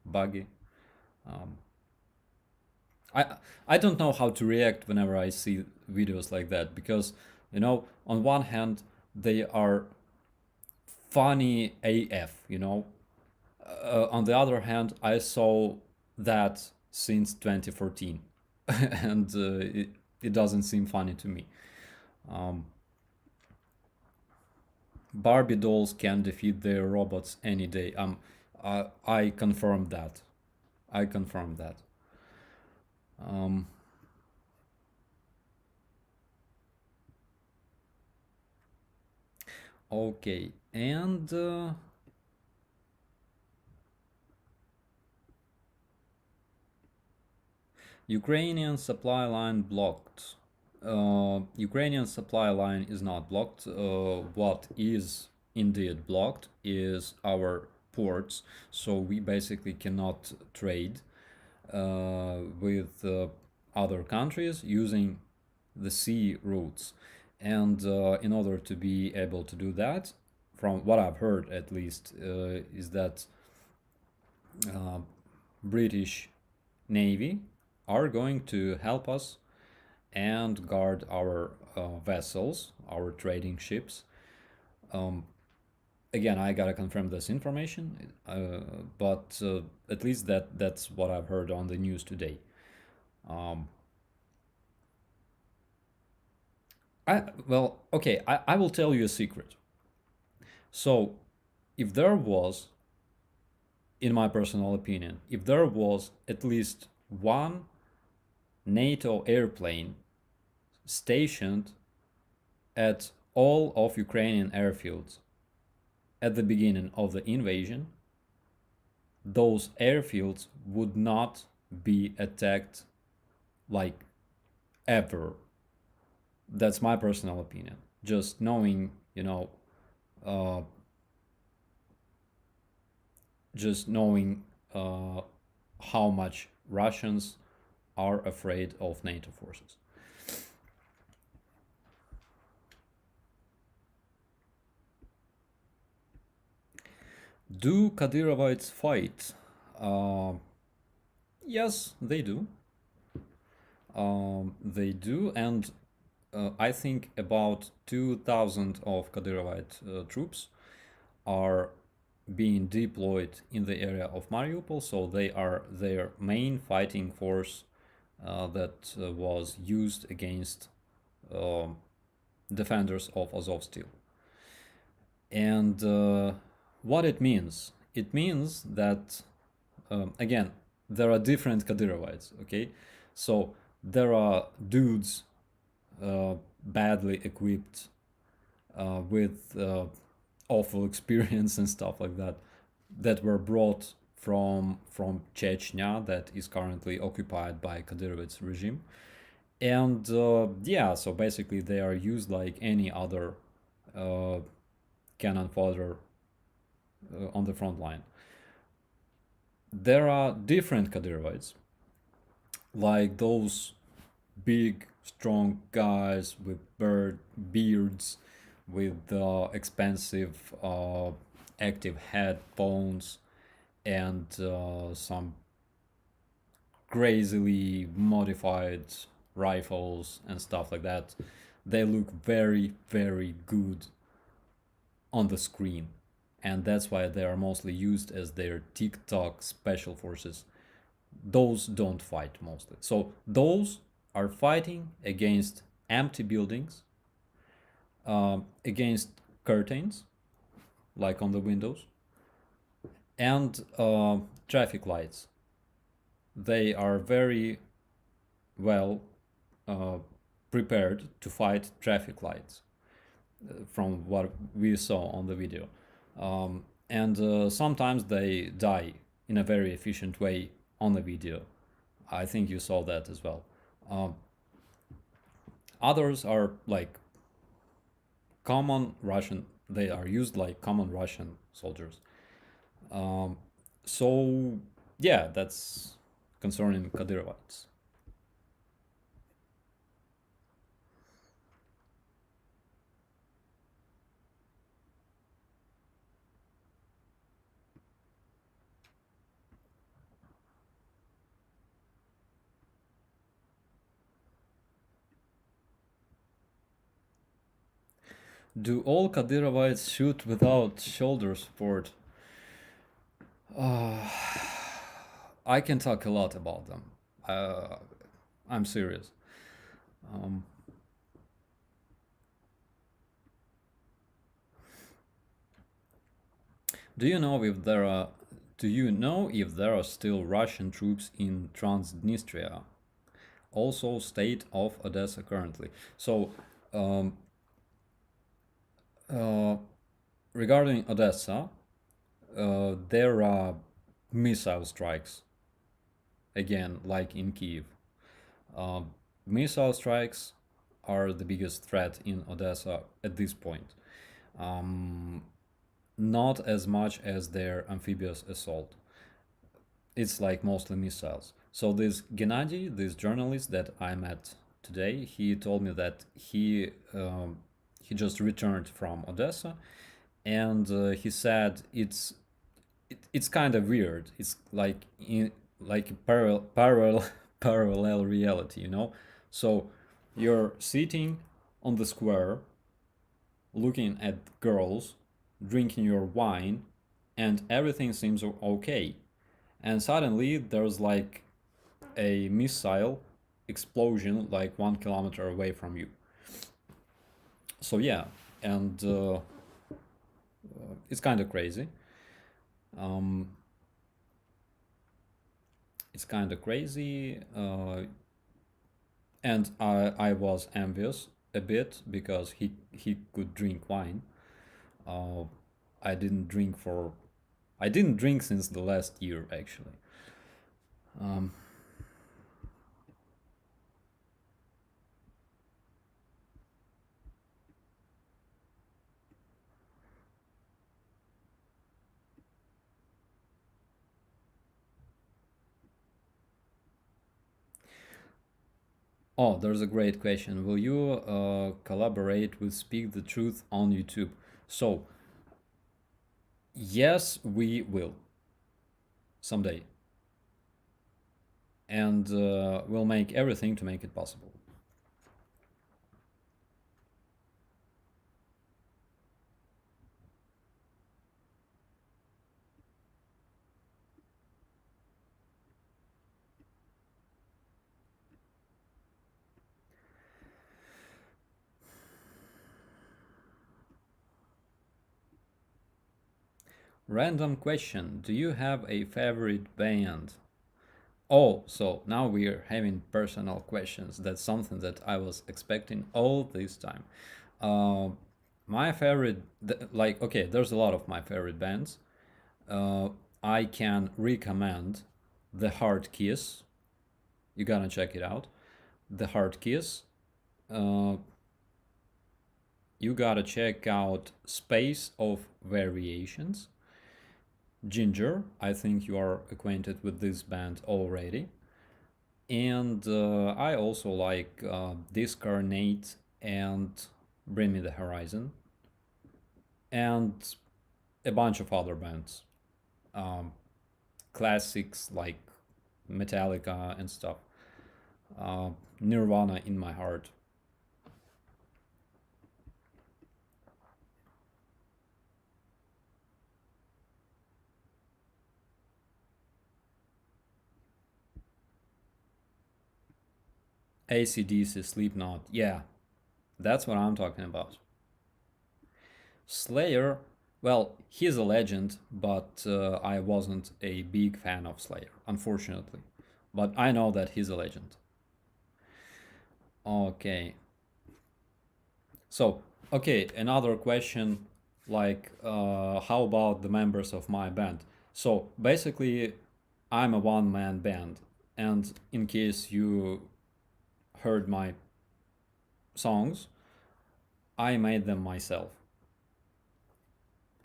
buggy. Um, I I don't know how to react whenever I see videos like that, because on one hand they are funny AF, on the other hand, I saw that since 2014, and it doesn't seem funny to me. Um, Barbie dolls can defeat their robots any day. I confirm that. I confirm that. Um, okay, and Ukrainian supply line blocked. Ukrainian supply line is not blocked. What is indeed blocked is our ports. So we basically cannot trade with other countries using the sea routes. And in order to be able to do that, from what I've heard at least, is that uh, British Navy are going to help us and guard our vessels, our trading ships. Um, Again, I gotta confirm this information, but at least that's what I've heard on the news today. Um, I will tell you a secret. So, if there was, in my personal opinion, if there was at least one NATO airplane stationed at all of Ukrainian airfields at the beginning of the invasion, those airfields would not be attacked like ever. That's my personal opinion. Just knowing, uh, just knowing how much Russians are afraid of NATO forces. Do Kadyrovites fight? Uh, yes, they do. They do, and I think about 2,000 of Kadyrivite troops are being deployed in the area of Mariupol, so they are their main fighting force that was used against um defenders of Azovstal. And what it means? It means that, again, there are different Kadyrovites, okay? So there are dudes badly equipped with awful experience and stuff like that that were brought from Chechnya that is currently occupied by Kadyrovit's regime. And yeah, so basically they are used like any other uh, cannon fodder on the front line. There are different Kadyrovites, like those big, strong guys with beards, with expensive active headphones, and some crazily modified rifles and stuff like that. They look very, very good on the screen, and that's why they are mostly used as their TikTok special forces. Those don't fight mostly. So those are fighting against empty buildings, against curtains, like on the windows, and traffic lights. They are very well uh, prepared to fight traffic lights, from what we saw on the video. And sometimes they die in a very efficient way on the video. I think you saw that as well. Um, Others are like common Russian, they are used like common Russian soldiers. Um, so, yeah, that's concerning Kadyrovites. Do all Kadyrovites shoot without shoulder support? Uh, I can talk a lot about them. Uh, I'm serious. Um, do you know if there are Do you know if there are still Russian troops in Transnistria? Also, state of Odessa currently. So, um, uh, regarding Odessa, there are missile strikes again, like in Kiev. Uh, Missile strikes are the biggest threat in Odessa at this point. Um, Not as much as their amphibious assault. It's like mostly missiles. So this Gennady, this journalist that I met today, he told me that he just returned from Odessa, and he said it's kind of weird. It's like a parallel reality, you know. So you're sitting on the square, looking at girls, drinking your wine, and everything seems okay. And suddenly there's like a missile explosion like 1 kilometer away from you. So yeah, and it's kind of crazy. Um, it's kind of crazy, and I was envious a bit because he could drink wine. Uh, I didn't drink for I didn't drink since the last year actually. Um, oh, there's a great question. Will you collaborate with Speak the Truth on YouTube? So yes, we will someday, and we'll make everything to make it possible. Random question: do you have a favorite band? Oh, so now we're having personal questions. That's something that I was expecting all this time. Uh, my favorite, like, okay, there's a lot of my favorite bands. Uh, I can recommend The Hard Kiss. You gotta check it out. The Hard Kiss. Uh, you gotta check out Space of Variations. Ginger. I think you are acquainted with this band already. And I also like Discarnate and Bring Me the Horizon, and a bunch of other bands. Um, Classics like Metallica and stuff. Uh, Nirvana in my heart. AC/DC, Slipknot. Yeah, that's what I'm talking about. Slayer, well, he's a legend, but I wasn't a big fan of Slayer, unfortunately. But I know that he's a legend. Okay. So, okay, another question like, how about the members of my band? So, basically, I'm a one man band, and in case you heard my songs, I made them myself.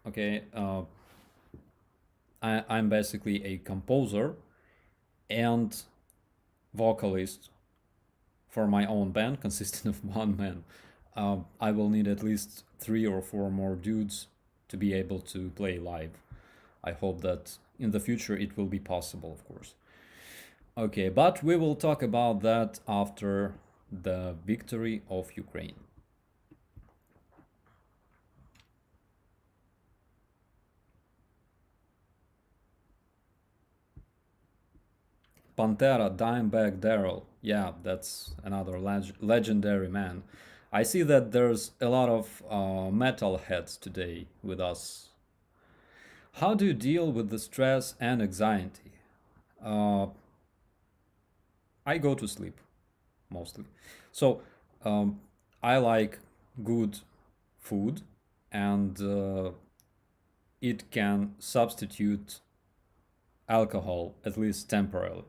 Okay, I'm basically a composer and vocalist for my own band consisting of one man. I will need at least 3 or 4 more dudes to be able to play live. I hope that in the future it will be possible, of course. Okay, but we will talk about that after the victory of Ukraine. Pantera, Dimebag Daryl. Yeah, that's another legendary man. I see that there's a lot of metal heads today with us. How do you deal with the stress and anxiety? Uh, I go to sleep mostly. So um, I like good food, and it can substitute alcohol at least temporarily.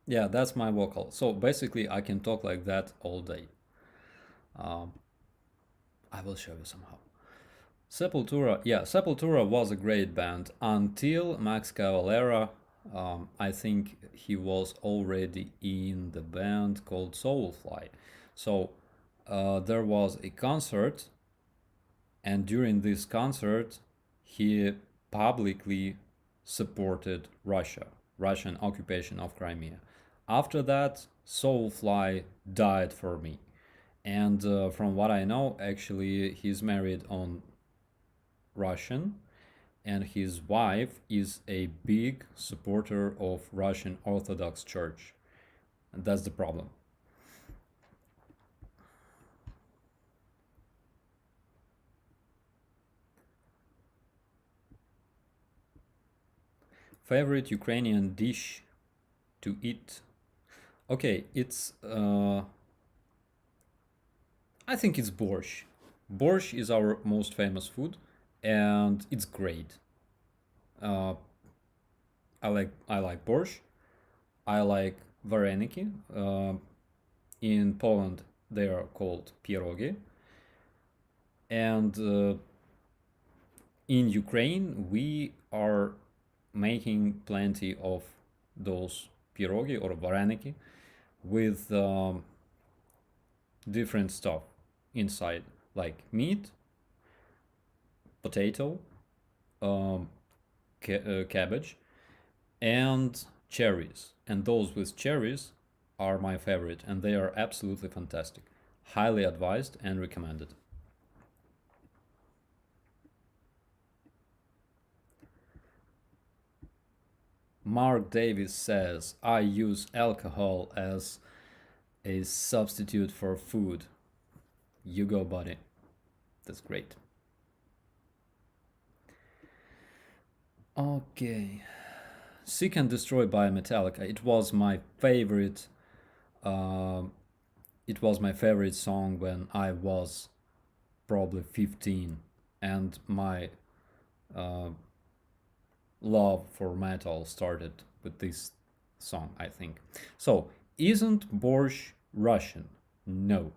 Yeah, that's my vocal. So basically, I can talk like that all day. Um, I will show you somehow. Sepultura, yeah, Sepultura was a great band until Max Cavalera. I think he was already in the band called Soulfly. So there was a concert, and during this concert, he publicly supported Russia, Russian occupation of Crimea. After that, Soulfly died for me. And from what I know, actually, he's married on Russian, and his wife is a big supporter of Russian Orthodox Church. And that's the problem. Favorite Ukrainian dish to eat? Okay, it's I think it's borscht. Borscht is our most famous food, and it's great. Uh, I like borscht. I like vareniki. In Poland, they are called pierogi, and in Ukraine, we are making plenty of those pierogi or vareniki with different stuff inside, like meat, potato, um, cabbage, and cherries. And those with cherries are my favorite, and they are absolutely fantastic. Highly advised and recommended. Mark Davis says, I use alcohol as a substitute for food. You go, buddy. That's great. Okay. Seek and Destroy by Metallica. It was my favorite. Um it was my favorite song when I was probably 15, and my uh, love for metal started with this song, I think. So, isn't Borscht Russian? No.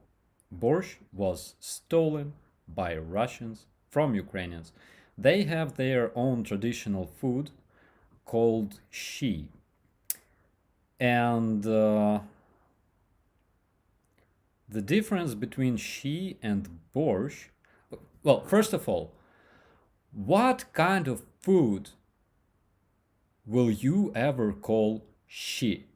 Borscht was stolen by Russians from Ukrainians. They have their own traditional food called shi. And the difference between shi and borscht, well, first of all, what kind of food will you ever call shi?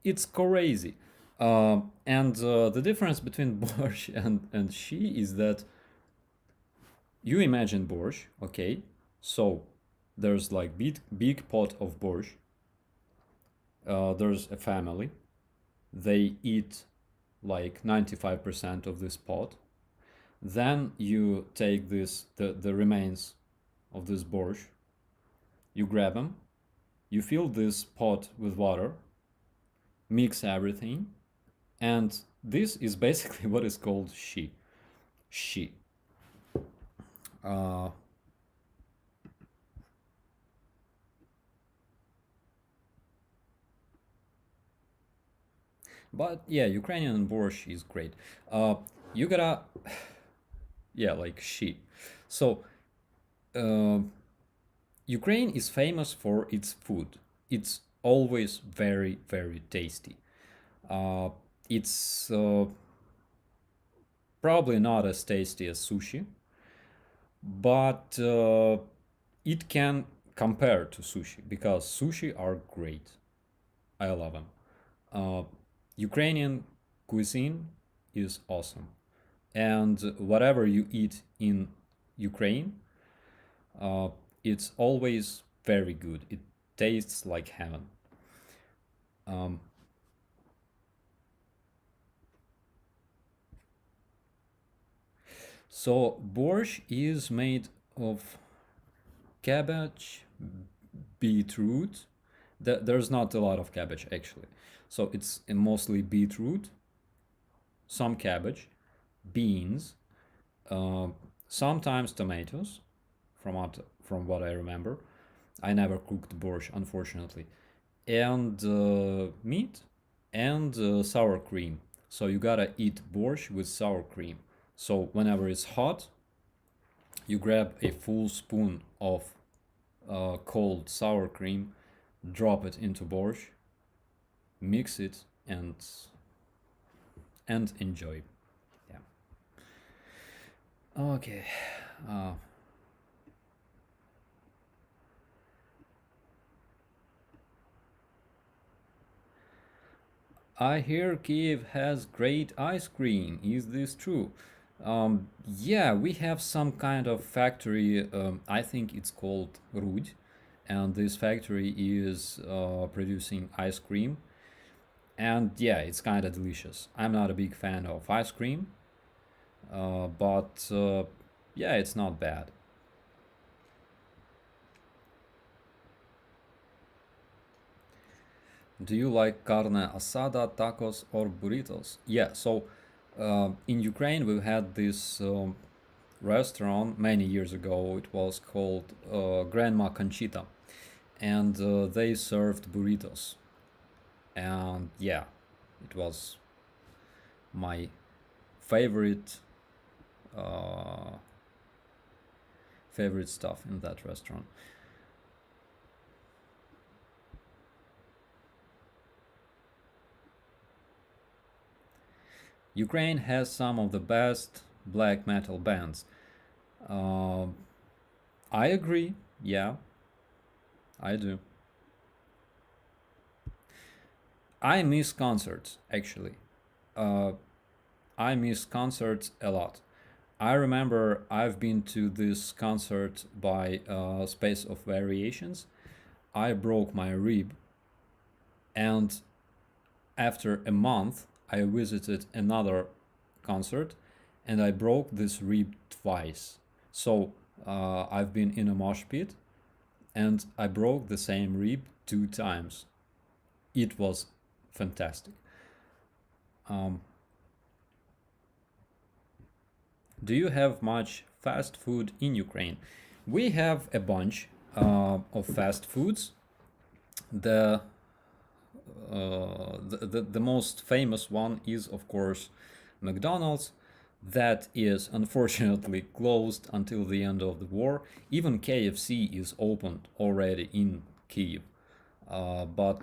It's crazy. And the difference between borscht and shi is that you imagine borscht, okay? So there's like big pot of borscht. There's a family. They eat like 95% of this pot. Then you take the remains of this borscht, you grab them, you fill this pot with water, mix everything, and this is basically what is called shi. Shi. Uh, but yeah, Ukrainian borscht is great. You gotta, yeah, like shi. So uh, Ukraine is famous for its food. It's always very, very tasty. Uh, it's probably not as tasty as sushi, but it can compare to sushi because sushi are great. I love them. Uh, Ukrainian cuisine is awesome, and whatever you eat in Ukraine, uh, it's always very good. It tastes like heaven. Um, so borscht is made of cabbage, beetroot. There's not a lot of cabbage actually. So it's mostly beetroot, some cabbage, beans, uh, sometimes tomatoes, from what I remember. I never cooked borscht, unfortunately, and meat and sour cream. So you gotta eat borscht with sour cream. So whenever it's hot, you grab a full spoon of cold sour cream, drop it into borscht, mix it, and enjoy. Yeah. Okay. Uh, I hear Kiev has great ice cream. Is this true? Yeah, we have some kind of factory. I think it's called Rud, and this factory is producing ice cream. And yeah, it's kind of delicious. I'm not a big fan of ice cream, but yeah, it's not bad. Do you like carne asada, tacos, or burritos? Yeah, so in Ukraine we had this restaurant many years ago. It was called Grandma Conchita, and they served burritos. And yeah, it was my favorite uh, favorite stuff in that restaurant. Ukraine has some of the best black metal bands. Uh, I agree. Yeah, I do. I miss concerts actually. Uh, I miss concerts a lot. I remember I've been to this concert by Space of Variations. I broke my rib, and after a month, I visited another concert, and I broke this rib twice. So I've been in a mosh pit, and I broke the same rib 2 times. It was fantastic. Um, do you have much fast food in Ukraine? We have a bunch of fast foods. The, the most famous one is, of course, McDonald's. That is unfortunately closed until the end of the war. Even KFC is opened already in Kiev. But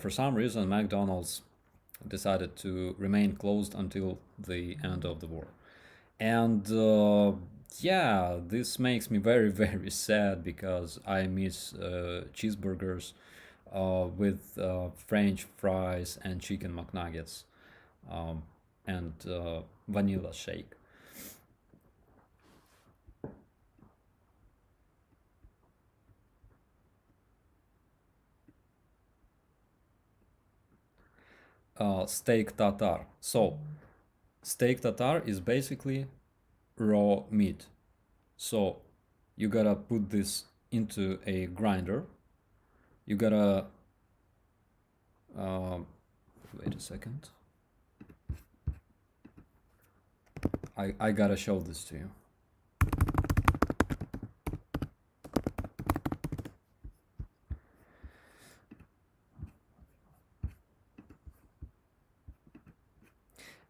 for some reason, McDonald's decided to remain closed until the end of the war. And yeah, this makes me very, very sad because I miss cheeseburgers with French fries and chicken McNuggets um, and vanilla shake. Steak tartare. So, steak tartare is basically raw meat. So, you gotta put this into a grinder. You gotta um, wait a second. I gotta show this to you.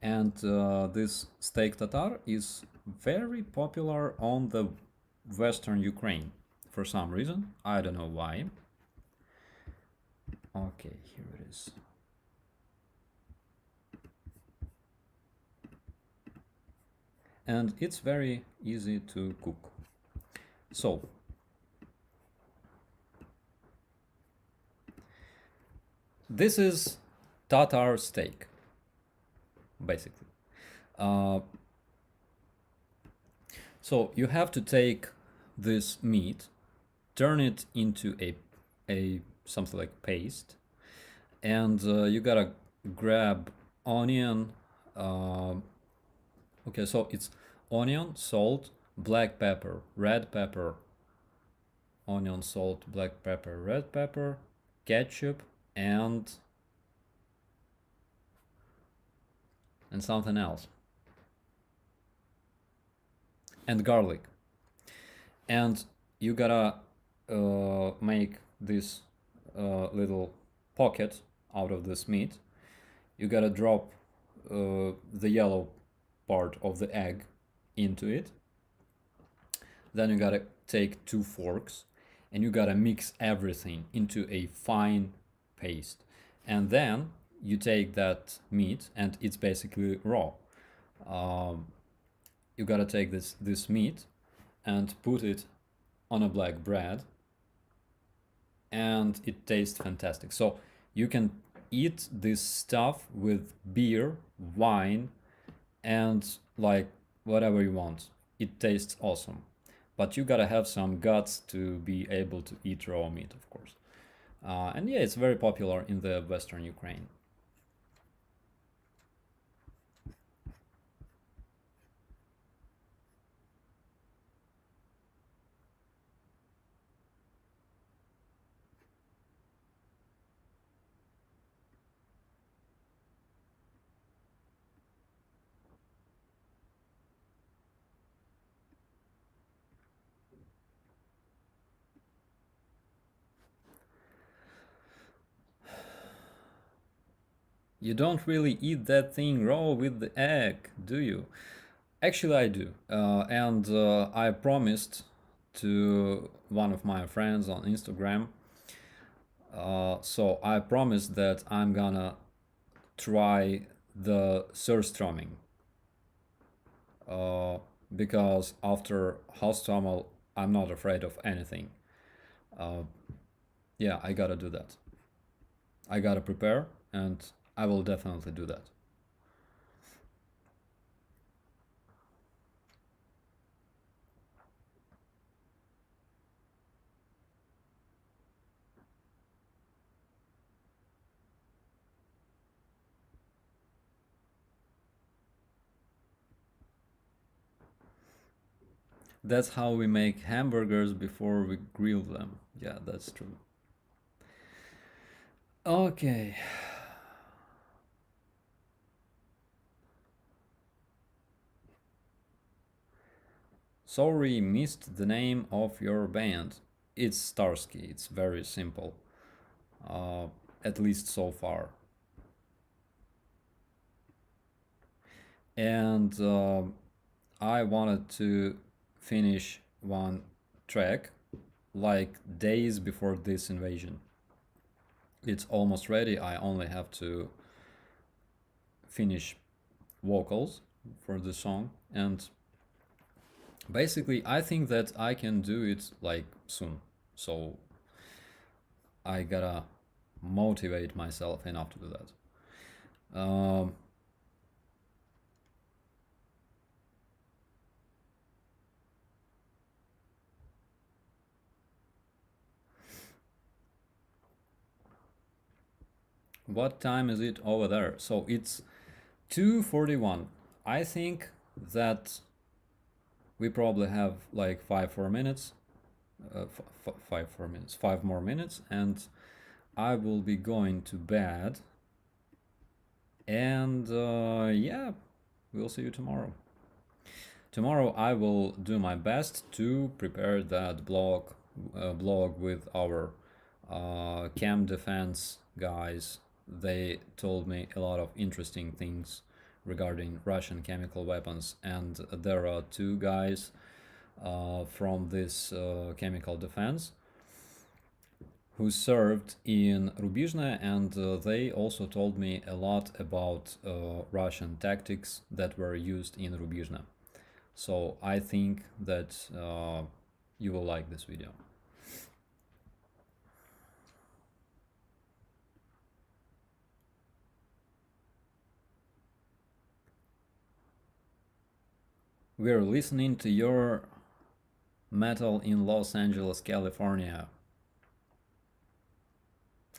And this steak tartare is very popular on the western Ukraine for some reason. I don't know why. Okay, here it is. And it's very easy to cook. So, this is tartare steak. basically. Uh, so you have to take this meat, turn it into a something like paste, and you gotta grab onion. Uh, okay, so it's onion, salt, black pepper, red pepper, onion, salt, black pepper, red pepper, ketchup, and something else, and garlic. And you gotta make this little pocket out of this meat. You gotta drop the yellow part of the egg into it. Then you gotta take 2 forks and you gotta mix everything into a fine paste. And then you take that meat, and it's basically raw. You gotta take this meat and put it on a black bread, and it tastes fantastic. So you can eat this stuff with beer, wine, and like whatever you want. It tastes awesome. But you gotta have some guts to be able to eat raw meat, of course. And yeah, it's very popular in the Western Ukraine. You don't really eat that thing raw with the egg, do you? Actually, I do. And I promised to one of my friends on Instagram. So I promised that I'm gonna try the surströmming. Uh, because after Haustrommel, I'm not afraid of anything. Uh, yeah, I gotta do that. I gotta prepare, and I will definitely do that. That's how we make hamburgers before we grill them. Yeah, that's true. Okay. Sorry, missed the name of your band. It's Starsky. It's very simple. Uh, at least so far. And I wanted to finish one track like days before this invasion. It's almost ready. I only have to finish vocals for the song, and basically I think that I can do it like soon. So I gotta motivate myself enough to do that. What time is it over there? So it's 2:41. I think that we probably have like 5 more minutes, 5 more minutes, 5 more minutes, and I will be going to bed. And yeah, we'll see you tomorrow. Tomorrow I will do my best to prepare that blog with our cam defense guys. They told me a lot of interesting things regarding Russian chemical weapons, and there are 2 guys from this chemical defense who served in Rubizhne, and they also told me a lot about Russian tactics that were used in Rubizhne. So I think that you will like this video. We're listening to your metal in Los Angeles, California.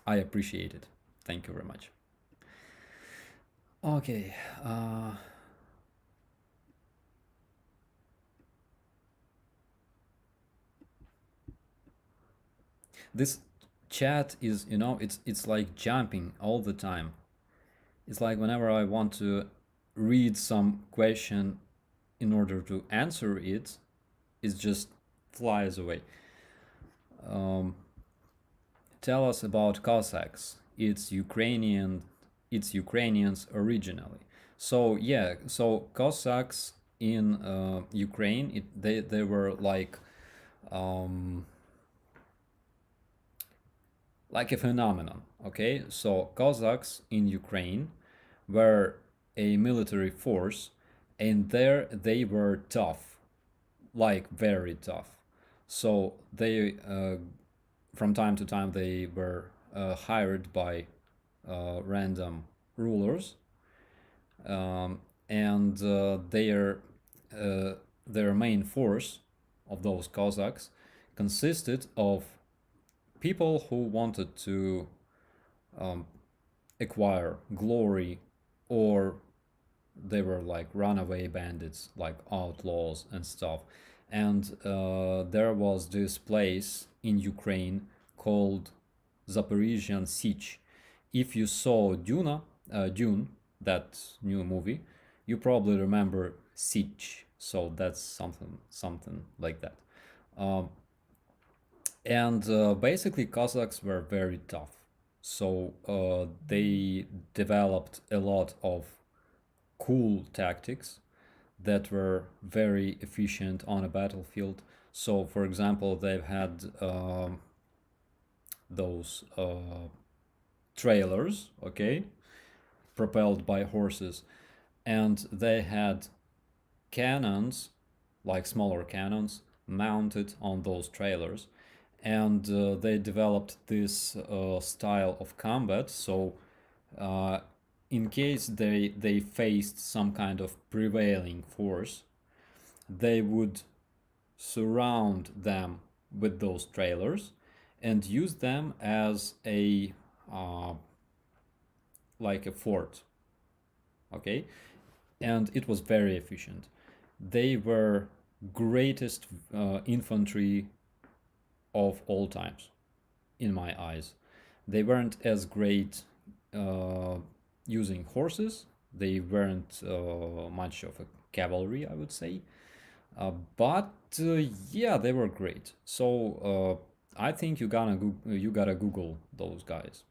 I appreciate it. Thank you very much. Okay. This chat is, it's like jumping all the time. It's like whenever I want to read some question in order to answer it, it just flies away. Um, Tell us about Cossacks. It's Ukrainians originally. So yeah, so Cossacks in Ukraine, they were um, like a phenomenon. Okay, so Cossacks in Ukraine were a military force, and there they were tough, like very tough. So they from time to time they were hired by random rulers, and their main force of those Cossacks consisted of people who wanted to um, acquire glory, or they were like runaway bandits, like outlaws and stuff. And there was this place in Ukraine called Zaporizhian Sich. If you saw Dune, that new movie, you probably remember Sich. So that's something like that. Um, and basically, Cossacks were very tough. So they developed a lot of cool tactics that were very efficient on a battlefield. So, for example, they've had those trailers, okay, propelled by horses, and they had cannons, like smaller cannons, mounted on those trailers. And they developed this style of combat. So, uh, in case they faced some kind of prevailing force, they would surround them with those trailers and use them as a uh, like a fort. Okay, and it was very efficient. They were greatest infantry of all times, in my eyes. They weren't as great using horses. They weren't much of a cavalry, I would say. But yeah, they were great. So I think you gotta Google those guys.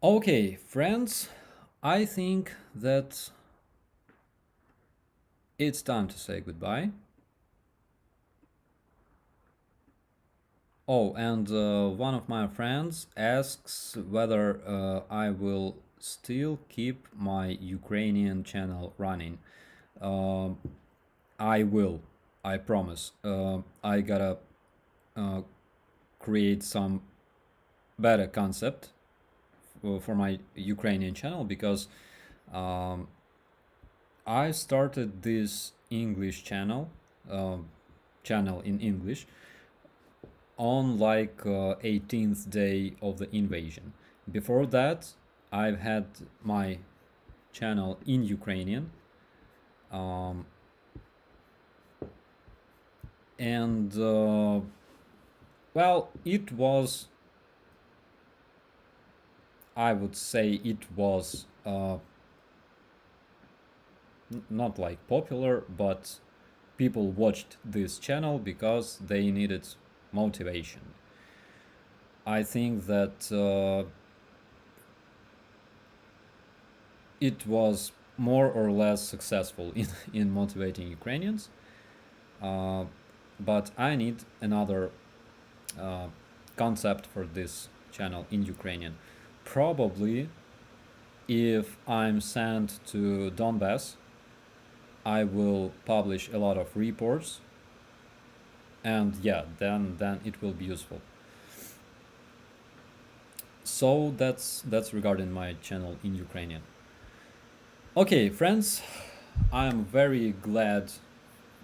Okay, friends, I think that it's time to say goodbye. Oh, and one of my friends asks whether I will still keep my Ukrainian channel running. Um I will, I promise. I gotta uh, create some better concept for my Ukrainian channel, because um, I started this English channel in English on like 18th day of the invasion. Before that, I've had my channel in Ukrainian, um, and well, it was, I would say, it was not like popular, but people watched this channel because they needed motivation. I think that it was more or less successful in motivating Ukrainians, but I need another uh, concept for this channel in Ukrainian. Probably if I'm sent to Donbass, I will publish a lot of reports, and yeah, then it will be useful. So that's regarding my channel in Ukrainian. Okay, friends, I am very glad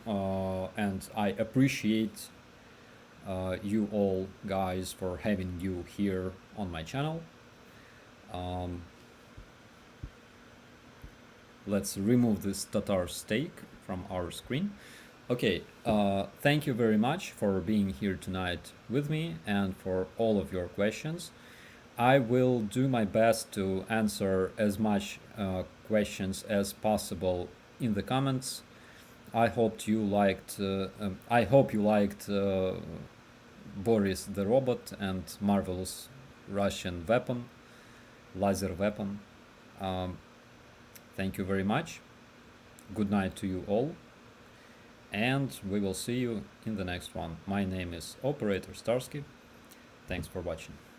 and I appreciate you all guys for having you here on my channel. Let's remove this Tatar steak from our screen. Okay, thank you very much for being here tonight with me and for all of your questions. I will do my best to answer as much questions as possible in the comments. I hope you liked. I hope you liked Boris the robot and marvelous Russian weapon, laser weapon. Um, thank you very much. Good night to you all, and we will see you in the next one. My name is Operator Starsky. Thanks for watching.